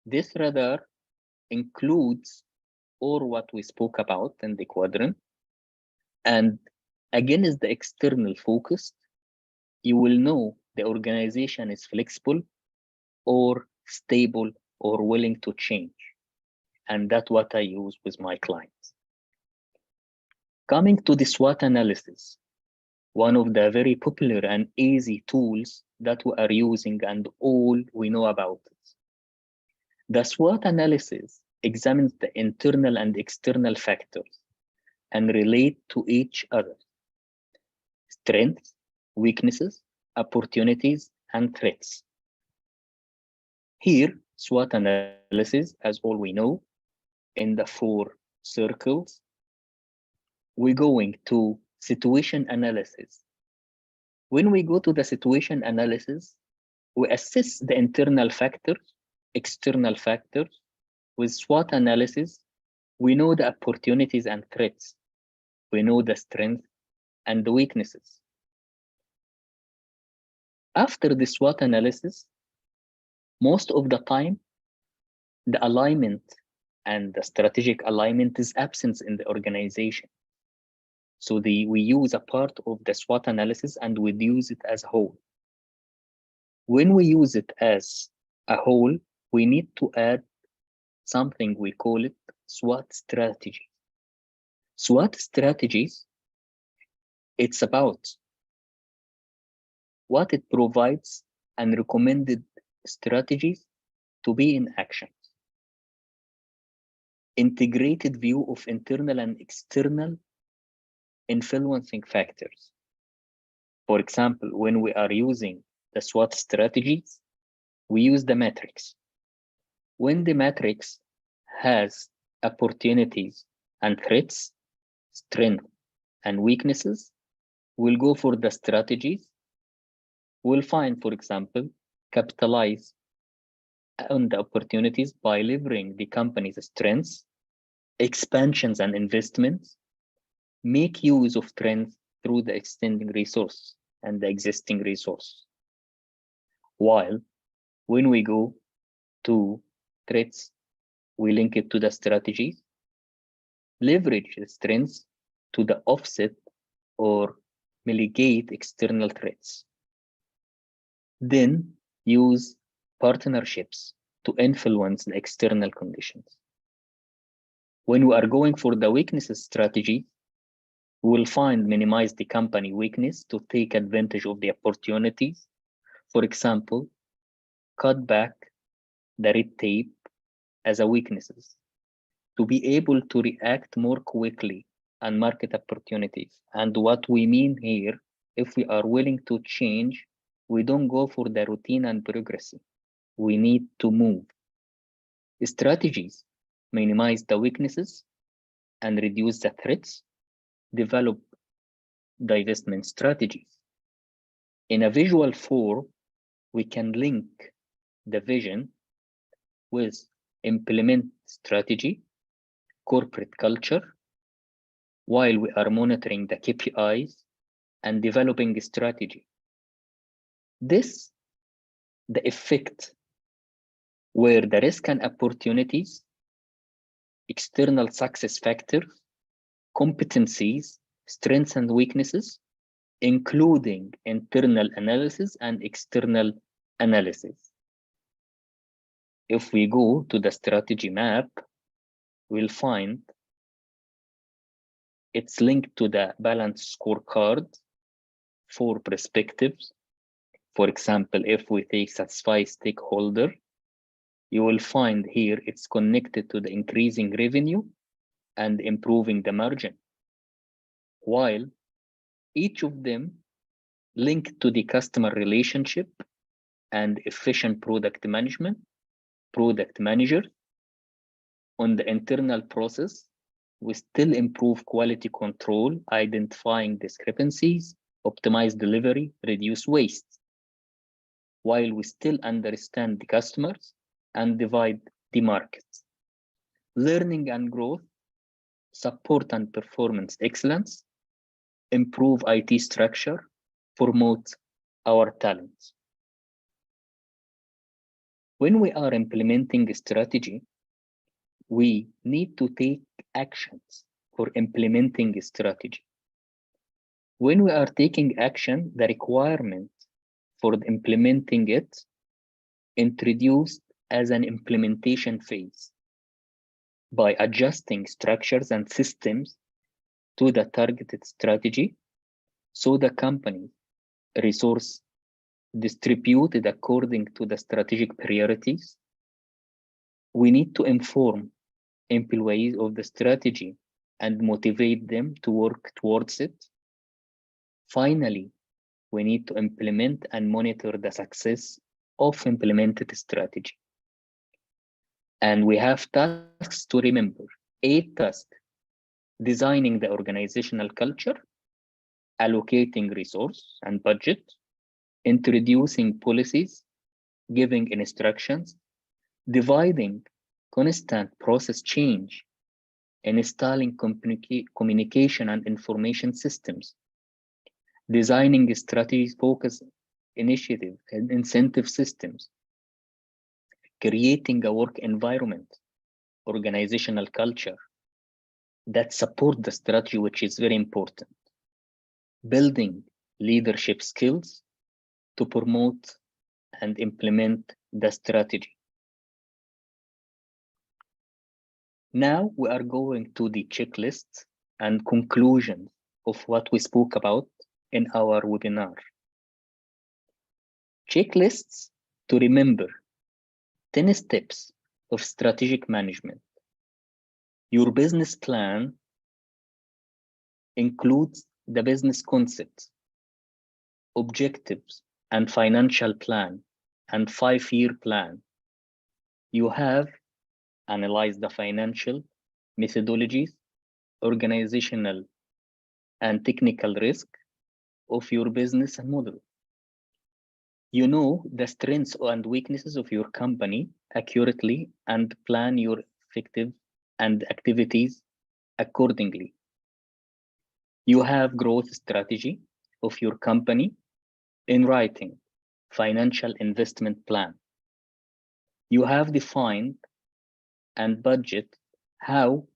this radar includes all what we spoke about in the quadrant. And again, is the external focus. You will know the organization is flexible or stable or willing to change. And that's what I use with my clients. Coming to the SWOT analysis, one of the very popular and easy tools that we are using and all we know about it. The SWOT analysis examines the internal and external factors and relate to each other. Strengths, weaknesses, opportunities, and threats. Here, SWOT analysis, as all we know, in the 4 circles, we're going to situation analysis. When we go to the situation analysis, we assess the internal factors, external factors. With SWOT analysis, we know the opportunities and threats. We know the strengths and the weaknesses. After the SWOT analysis, most of the time, the alignment and the strategic alignment is absent in the organization. So we use a part of the SWOT analysis and we use it as a whole. When we use it as a whole, we need to add something we call it SWOT strategy. SWOT strategies, it's about what it provides and recommended strategies to be in action. Integrated view of internal and external influencing factors. For example, when we are using the SWOT strategies, we use the matrix. When the matrix has opportunities and threats, strengths and weaknesses, we'll go for the strategies. We'll find, for example, capitalize on the opportunities by leveraging the company's strengths, expansions and investments, make use of trends through the extending resource and the existing resource. While when we go to threats, we link it to the strategies, leverage the strengths to the offset or mitigate external threats. Then use partnerships to influence the external conditions. When we are going for the weaknesses strategy, we will find minimize the company weakness to take advantage of the opportunities. For example, cut back the red tape as a weaknesses to be able to react more quickly and market opportunities. And what we mean here, if we are willing to change, we don't go for the routine and bureaucracy. We need to move. Strategies minimize the weaknesses and reduce the threats, develop divestment strategies. In a visual form, we can link the vision with implement strategy, corporate culture, while we are monitoring the KPIs and developing a strategy. This, the effect where the risk and opportunities, external success factors, competencies, strengths and weaknesses, including internal analysis and external analysis. If we go to the strategy map, we'll find it's linked to the balance scorecard for perspectives. For example, if we take satisfy stakeholder, you will find here it's connected to the increasing revenue and improving the margin, while each of them linked to the customer relationship and efficient product management, product manager. On the internal process, we still improve quality control, identifying discrepancies, optimize delivery, reduce waste, while we still understand the customers and divide the markets. Learning and growth, support and performance excellence, improve IT structure, promote our talents. When we are implementing a strategy, we need to take actions for implementing a strategy. When we are taking action, the requirement for implementing it introduced as an implementation phase by adjusting structures and systems to the targeted strategy so the company resource distributed according to the strategic priorities. We need to inform employees of the strategy and motivate them to work towards it. Finally, we need to implement and monitor the success of implemented strategy. And we have tasks to remember. 8 tasks: designing the organizational culture, allocating resource and budget, introducing policies, giving instructions, dividing constant process change, installing communication and information systems, designing strategies, focus initiative and incentive systems, creating a work environment, organizational culture that support the strategy, which is very important, building leadership skills to promote and implement the strategy. Now we are going to the checklist and conclusions of what we spoke about in our webinar. Checklists to remember: 10 steps of strategic management. Your business plan includes the business concepts, objectives, and financial plan, and 5-year plan. You have analyzed the financial methodologies, organizational and technical risk of your business and model. You know the strengths and weaknesses of your company accurately and plan your effective and activities accordingly. You have growth strategy of your company in writing, financial investment plan. You have defined and budget how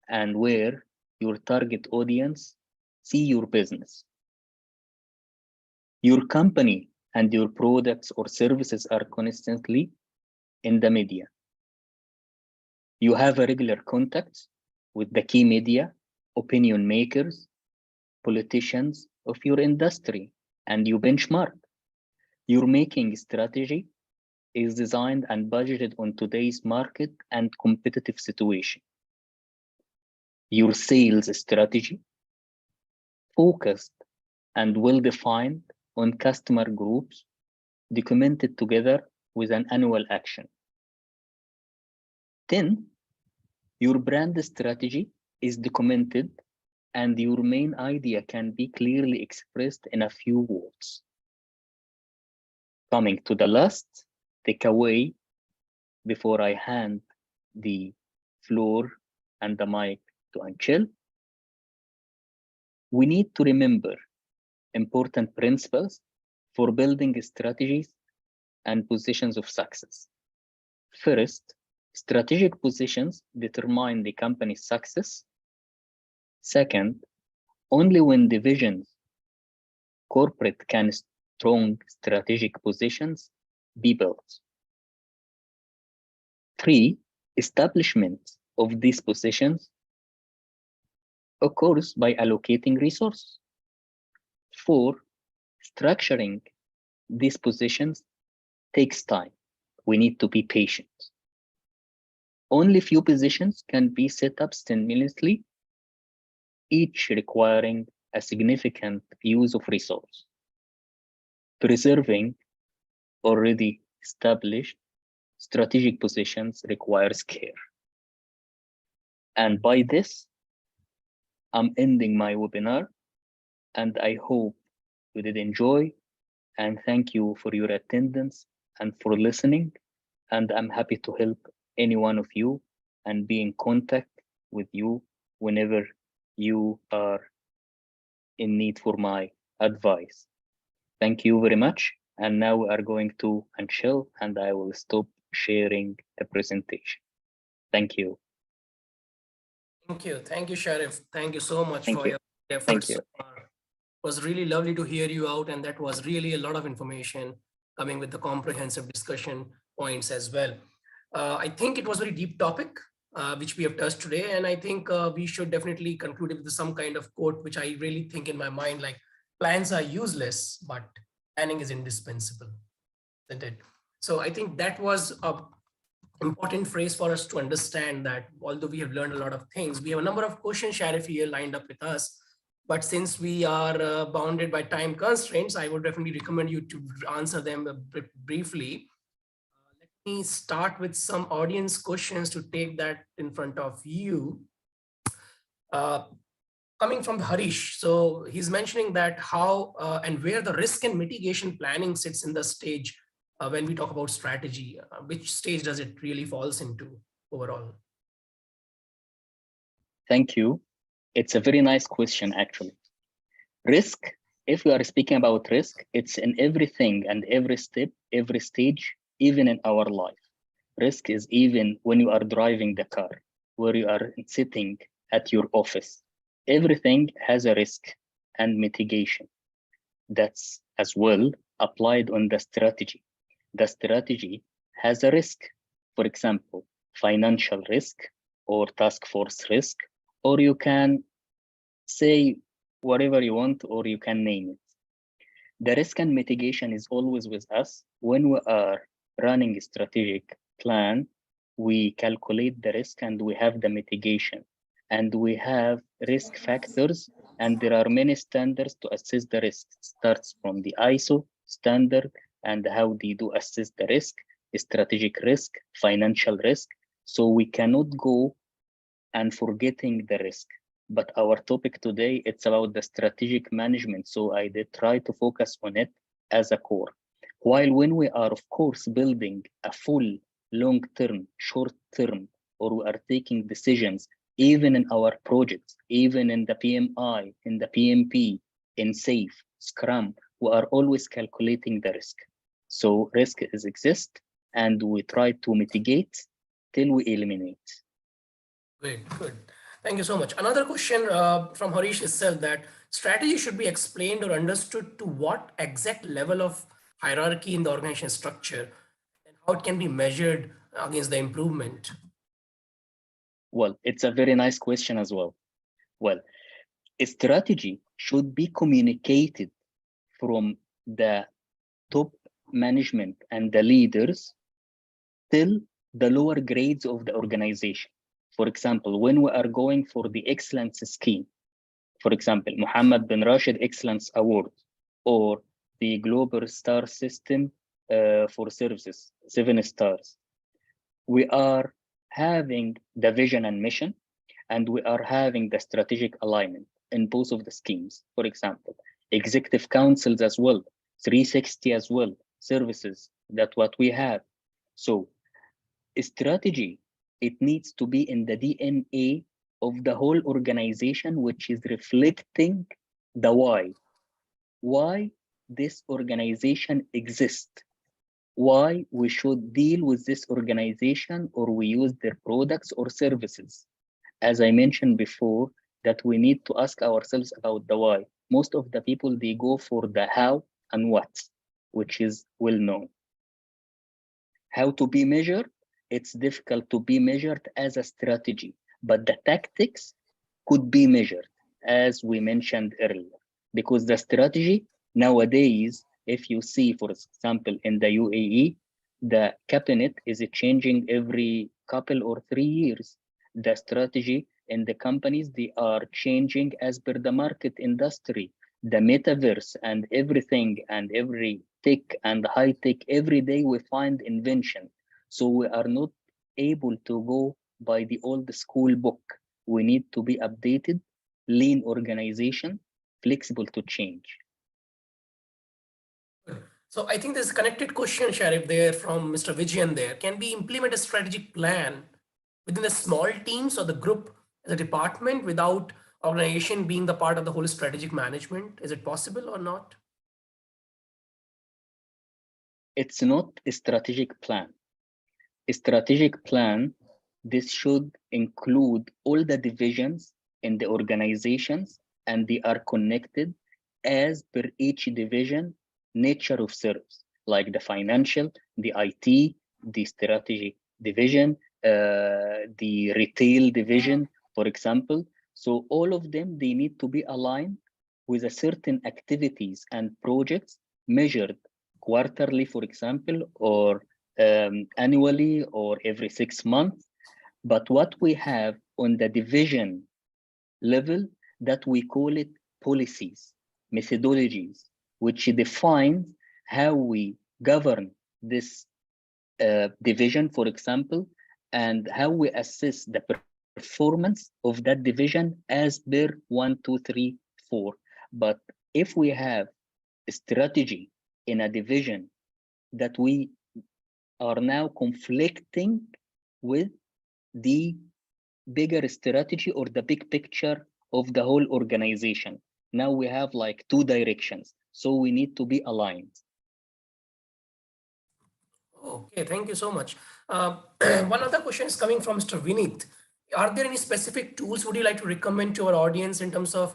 and where your target audience see your business. Your company and your products or services are constantly in the media. You have a regular contact with the key media, opinion makers, politicians of your industry, and you benchmark. Your making strategy is designed and budgeted on today's market and competitive situation. Your sales strategy focused and well-defined on customer groups, documented together with an annual action. 10, your brand strategy is documented and your main idea can be clearly expressed in a few words. Coming to the last takeaway before I hand the floor and the mic to Anchel, we need to remember important principles for building strategies and positions of success. First, strategic positions determine the company's success. Second, only when divisions, corporate can strong strategic positions be built. 3, establishment of these positions occurs by allocating resources. 4, structuring these positions takes time. We need to be patient. Only few positions can be set up simultaneously, each requiring a significant use of resource. Preserving already established strategic positions requires care. And by this, I'm ending my webinar, and I hope you did enjoy, and thank you for your attendance and for listening, and I'm happy to help any one of you and be in contact with you whenever you are in need for my advice. Thank you very much. And now we are going to chill, and I will stop sharing the presentation. Thank you. Thank you, Sharif. Thank you so much Thank for you. your Thank efforts so you. far. It was really lovely to hear you out, and that was really a lot of information coming with the comprehensive discussion points as well. I think it was a very deep topic which we have touched today, and I think we should definitely conclude it with some kind of quote, which I really think in my mind, like, plans are useless, but planning is indispensable, isn't it? So I think that was a important phrase for us to understand that although we have learned a lot of things, we have a number of questions, Sharif, here lined up with us. But since we are bounded by time constraints, I would definitely recommend you to answer them a bit briefly. Let me start with some audience questions to take that in front of you. Uh, Coming from Harish, so he's mentioning that how and where the risk and mitigation planning sits in the stage when we talk about strategy. Which stage does it really falls into overall? Thank you. It's a very nice question, actually. Risk, if we are speaking about risk, it's in everything and every step, every stage, even in our life. Risk is even when you are driving the car, where you are sitting at your office. Everything has a risk and mitigation. That's as well applied on the strategy. The strategy has a risk, for example, financial risk or task force risk, or you can say whatever you want, or you can name it. The risk and mitigation is always with us. When we are running a strategic plan, we calculate the risk and we have the mitigation. And we have risk factors, and there are many standards to assess the risk. It starts from the ISO standard and how they do assess the risk, strategic risk, financial risk. So we cannot go and forgetting the risk. But our topic today, it's about the strategic management. So I did try to focus on it as a core. While when we are, of course, building a full long-term, short-term, or we are taking decisions, even in our projects, even in the PMI, in the PMP, in SAFE, Scrum, we are always calculating the risk. So risk is exist, and we try to mitigate till we eliminate. Great, good. Thank you so much. Another question from Harish itself, that strategy should be explained or understood to what exact level of hierarchy in the organization structure, and how it can be measured against the improvement. Well, it's a very nice question as well. Well, a strategy should be communicated from the top management and the leaders till the lower grades of the organization. For example, when we are going for the excellence scheme, for example, Muhammad bin Rashid Excellence Award, or the Global Star System for Services, 7 stars, we are having the vision and mission, and we are having the strategic alignment in both of the schemes. For example, executive councils as well, 360 as well, services, that's what we have. So strategy, it needs to be in the DNA of the whole organization, which is reflecting the why this organization exists, why we should deal with this organization, or we use their products or services. As I mentioned before, that we need to ask ourselves about the why. Most of the people, they go for the how and what, which is well known. How to be measured? It's difficult to be measured as a strategy, but the tactics could be measured, as we mentioned earlier, because the strategy nowadays, if you see, for example, in the UAE, the cabinet is changing every couple or 3 years. The strategy in the companies, they are changing as per the market industry, the metaverse and everything, and every tech and high tech, every day we find invention. So we are not able to go by the old school book. We need to be updated, lean organization, flexible to change. So I think there's a connected question, Sharif, there from Mr. Vijayan there. Can we implement a strategic plan within the small teams or the group as a department without organization being the part of the whole strategic management? Is it possible or not? It's not a strategic plan. A strategic plan, this should include all the divisions in the organizations, and they are connected as per each division nature of service, like the financial, the IT, the strategy division, the retail division, for example. So all of them, they need to be aligned with a certain activities and projects measured quarterly, for example, or annually or every 6 months. But what we have on the division level, that we call it policies, methodologies, which defines how we govern this division, for example, and how we assess the performance of that division as per 1, 2, 3, 4. But if we have a strategy in a division that we are now conflicting with the bigger strategy or the big picture of the whole organization. Now we have like two directions, so we need to be aligned. Okay, thank you so much. One other question is coming from Mr. Vineet. Are there any specific tools would you like to recommend to our audience in terms of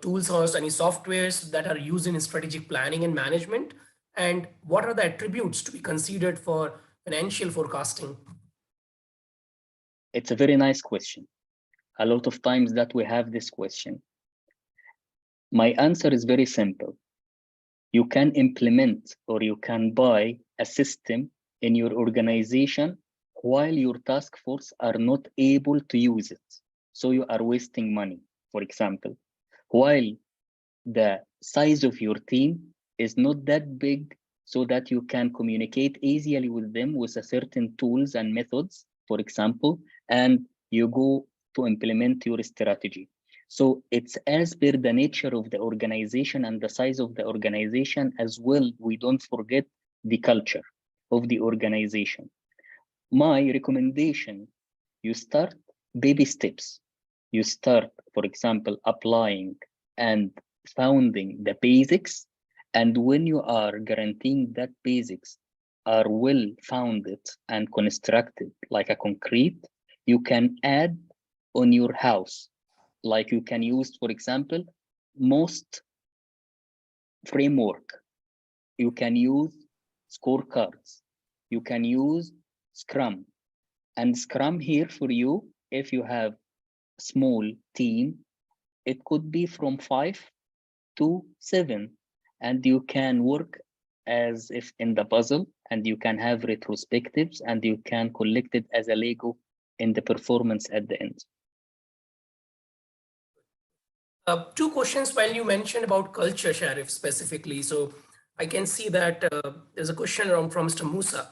tools or any softwares that are used in strategic planning and management? And what are the attributes to be considered for financial forecasting? It's a very nice question. A lot of times that we have this question. My answer is very simple. You can implement or you can buy a system in your organization while your task force are not able to use it. So you are wasting money, for example. While the size of your team is not that big, so that you can communicate easily with them with a certain tools and methods, for example, and you go to implement your strategy. So it's as per the nature of the organization and the size of the organization as well. We don't forget the culture of the organization. My recommendation, you start baby steps. You start, for example, applying and founding the basics. And when you are guaranteeing that basics are well founded and constructed like a concrete, you can add on your house. Like you can use, for example, most framework. You can use scorecards. You can use Scrum. And Scrum here for you, if you have a small team, it could be from 5 to 7. And you can work as if in the puzzle, and you can have retrospectives, and you can collect it as a Lego in the performance at the end. Two questions while you mentioned about culture, Sharif, specifically. So I can see that there's a question from Mr. Musa.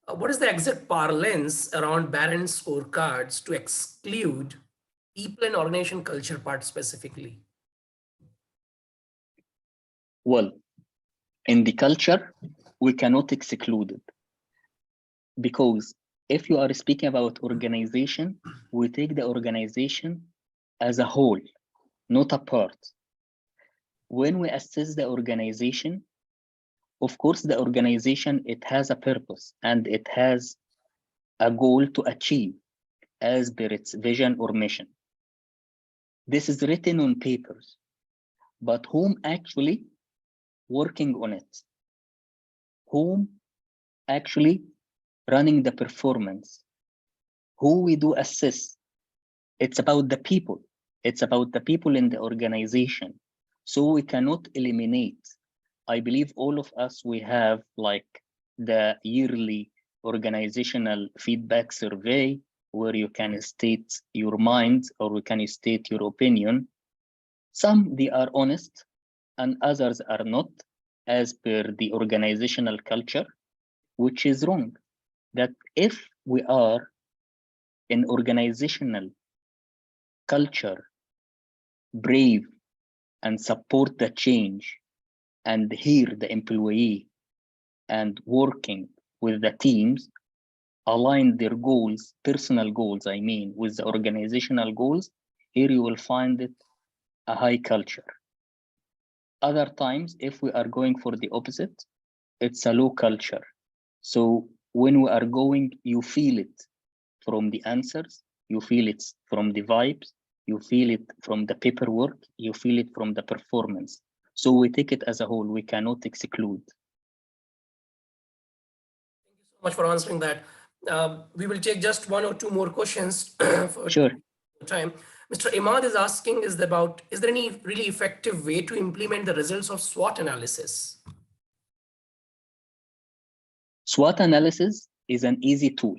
What is the exact parlance around Barron scorecards to exclude people and organization culture part specifically? Well, in the culture, we cannot exclude it, because if you are speaking about organization, we take the organization as a whole, not a part. When we assess the organization, of course, the organization, it has a purpose and it has a goal to achieve as per its vision or mission. This is written on papers, but whom actually working on it? Whom actually running the performance? Who we do assess? It's about the people. It's about the people in the organization. So we cannot eliminate. I believe all of us, we have like the yearly organizational feedback survey where you can state your mind or you can state your opinion. Some, they are honest and others are not, as per the organizational culture, which is wrong. That if we are in organizational culture, brave and support the change and hear the employee and working with the teams, align their goals, personal goals, I mean, with the organizational goals, here you will find it a high culture. Other times, if we are going for the opposite, it's a low culture. So when we are going, you feel it from the answers, you feel it from the vibes, you feel it from the paperwork, you feel it from the performance. So we take it as a whole, we cannot exclude. Thank you so much for answering that. We will take just one or two more questions for Sure. time. Mr. Imad is asking is there any really effective way to implement the results of SWOT analysis? SWOT analysis is an easy tool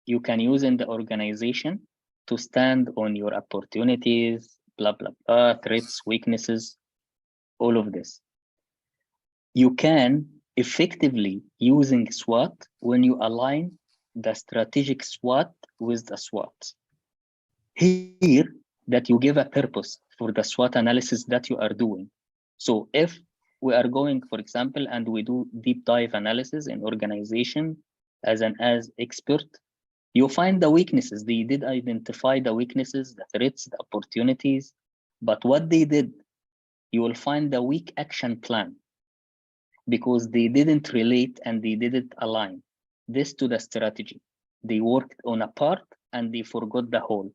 you can use in the organization to stand on your opportunities, blah, blah, blah, threats, weaknesses, all of this. You can effectively using SWOT when you align the strategic SWOT with the SWOT. Here, that you give a purpose for the SWOT analysis that you are doing. So if we are going, for example, and we do deep dive analysis in organization as expert, you find the weaknesses. They did identify the weaknesses, the threats, the opportunities, but what they did, you will find the weak action plan because they didn't relate and they didn't align this to the strategy. They worked on a part and they forgot the whole.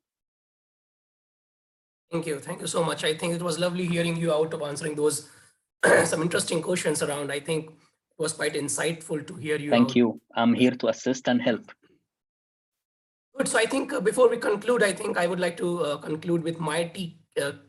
Thank you. Thank you so much. I think it was lovely hearing you out of answering those some interesting questions around. I think it was quite insightful to hear you Thank out. you. I'm here to assist and help. Good. So I think before we conclude, I think I would like to conclude with my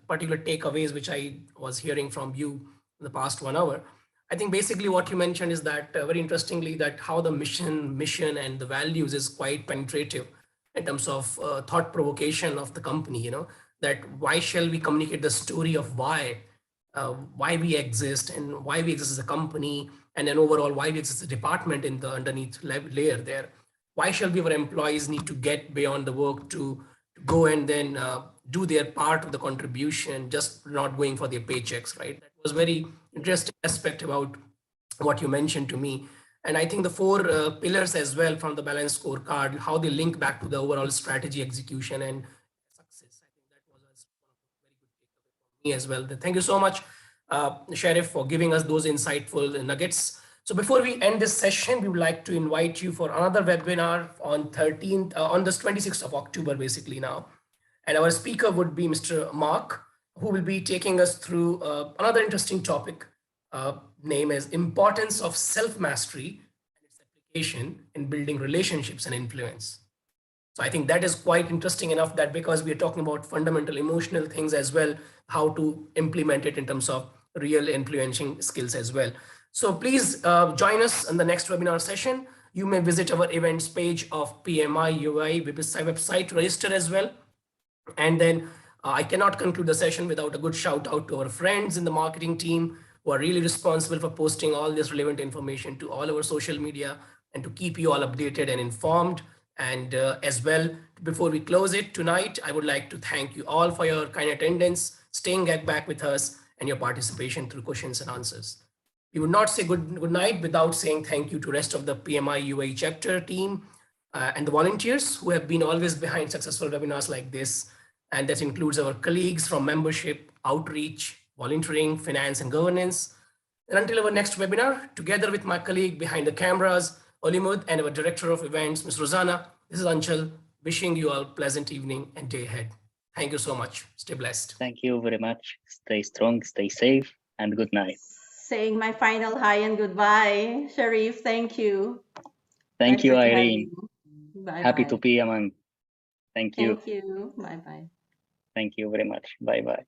particular takeaways, which I was hearing from you in the past 1 hour. I think basically what you mentioned is that very interestingly, that how the mission and the values is quite penetrative in terms of thought provocation of the company, that why shall we communicate the story of why we exist and why we exist as a company, and then overall why we exist as a department in the underneath layer there. Why shall we, our employees, need to get beyond the work to go and then do their part of the contribution, just not going for their paychecks, right? That was very interesting aspect about what you mentioned to me. And I think the four pillars as well from the balanced scorecard, how they link back to the overall strategy execution and success. I think that was a very good takeaway for me as well. Thank you so much, Sherif, for giving us those insightful nuggets. So before we end this session, we would like to invite you for another webinar on 13th, on this 26th of October, basically now. And our speaker would be Mr. Mark, who will be taking us through another interesting topic, name as importance of self-mastery and its application in building relationships and influence. So I think that is quite interesting enough that because we are talking about fundamental emotional things as well, how to implement it in terms of real influencing skills as well. So please join us in the next webinar session. You may visit our events page of PMI UI website to register as well. And then I cannot conclude the session without a good shout out to our friends in the marketing team who are really responsible for posting all this relevant information to all our social media and to keep you all updated and informed. And as well, before we close it tonight, I would like to thank you all for your kind attendance, staying back with us, and your participation through questions and answers. We would not say good night without saying thank you to rest of the PMI UAE chapter team and the volunteers who have been always behind successful webinars like this. And that includes our colleagues from membership, outreach, volunteering, finance, and governance. And until our next webinar, together with my colleague behind the cameras, Olimud, and our director of events, Ms. Rosanna, this is Anchal, wishing you all pleasant evening and day ahead. Thank you so much. Stay blessed. Thank you very much. Stay strong, stay safe, and good night. Saying my final hi and goodbye. Sherif, thank you. Thank you, Pleasure to have Irene. you. Bye-bye. Happy to be among. Thank you. Thank you. Bye-bye. Thank you very much. Bye-bye.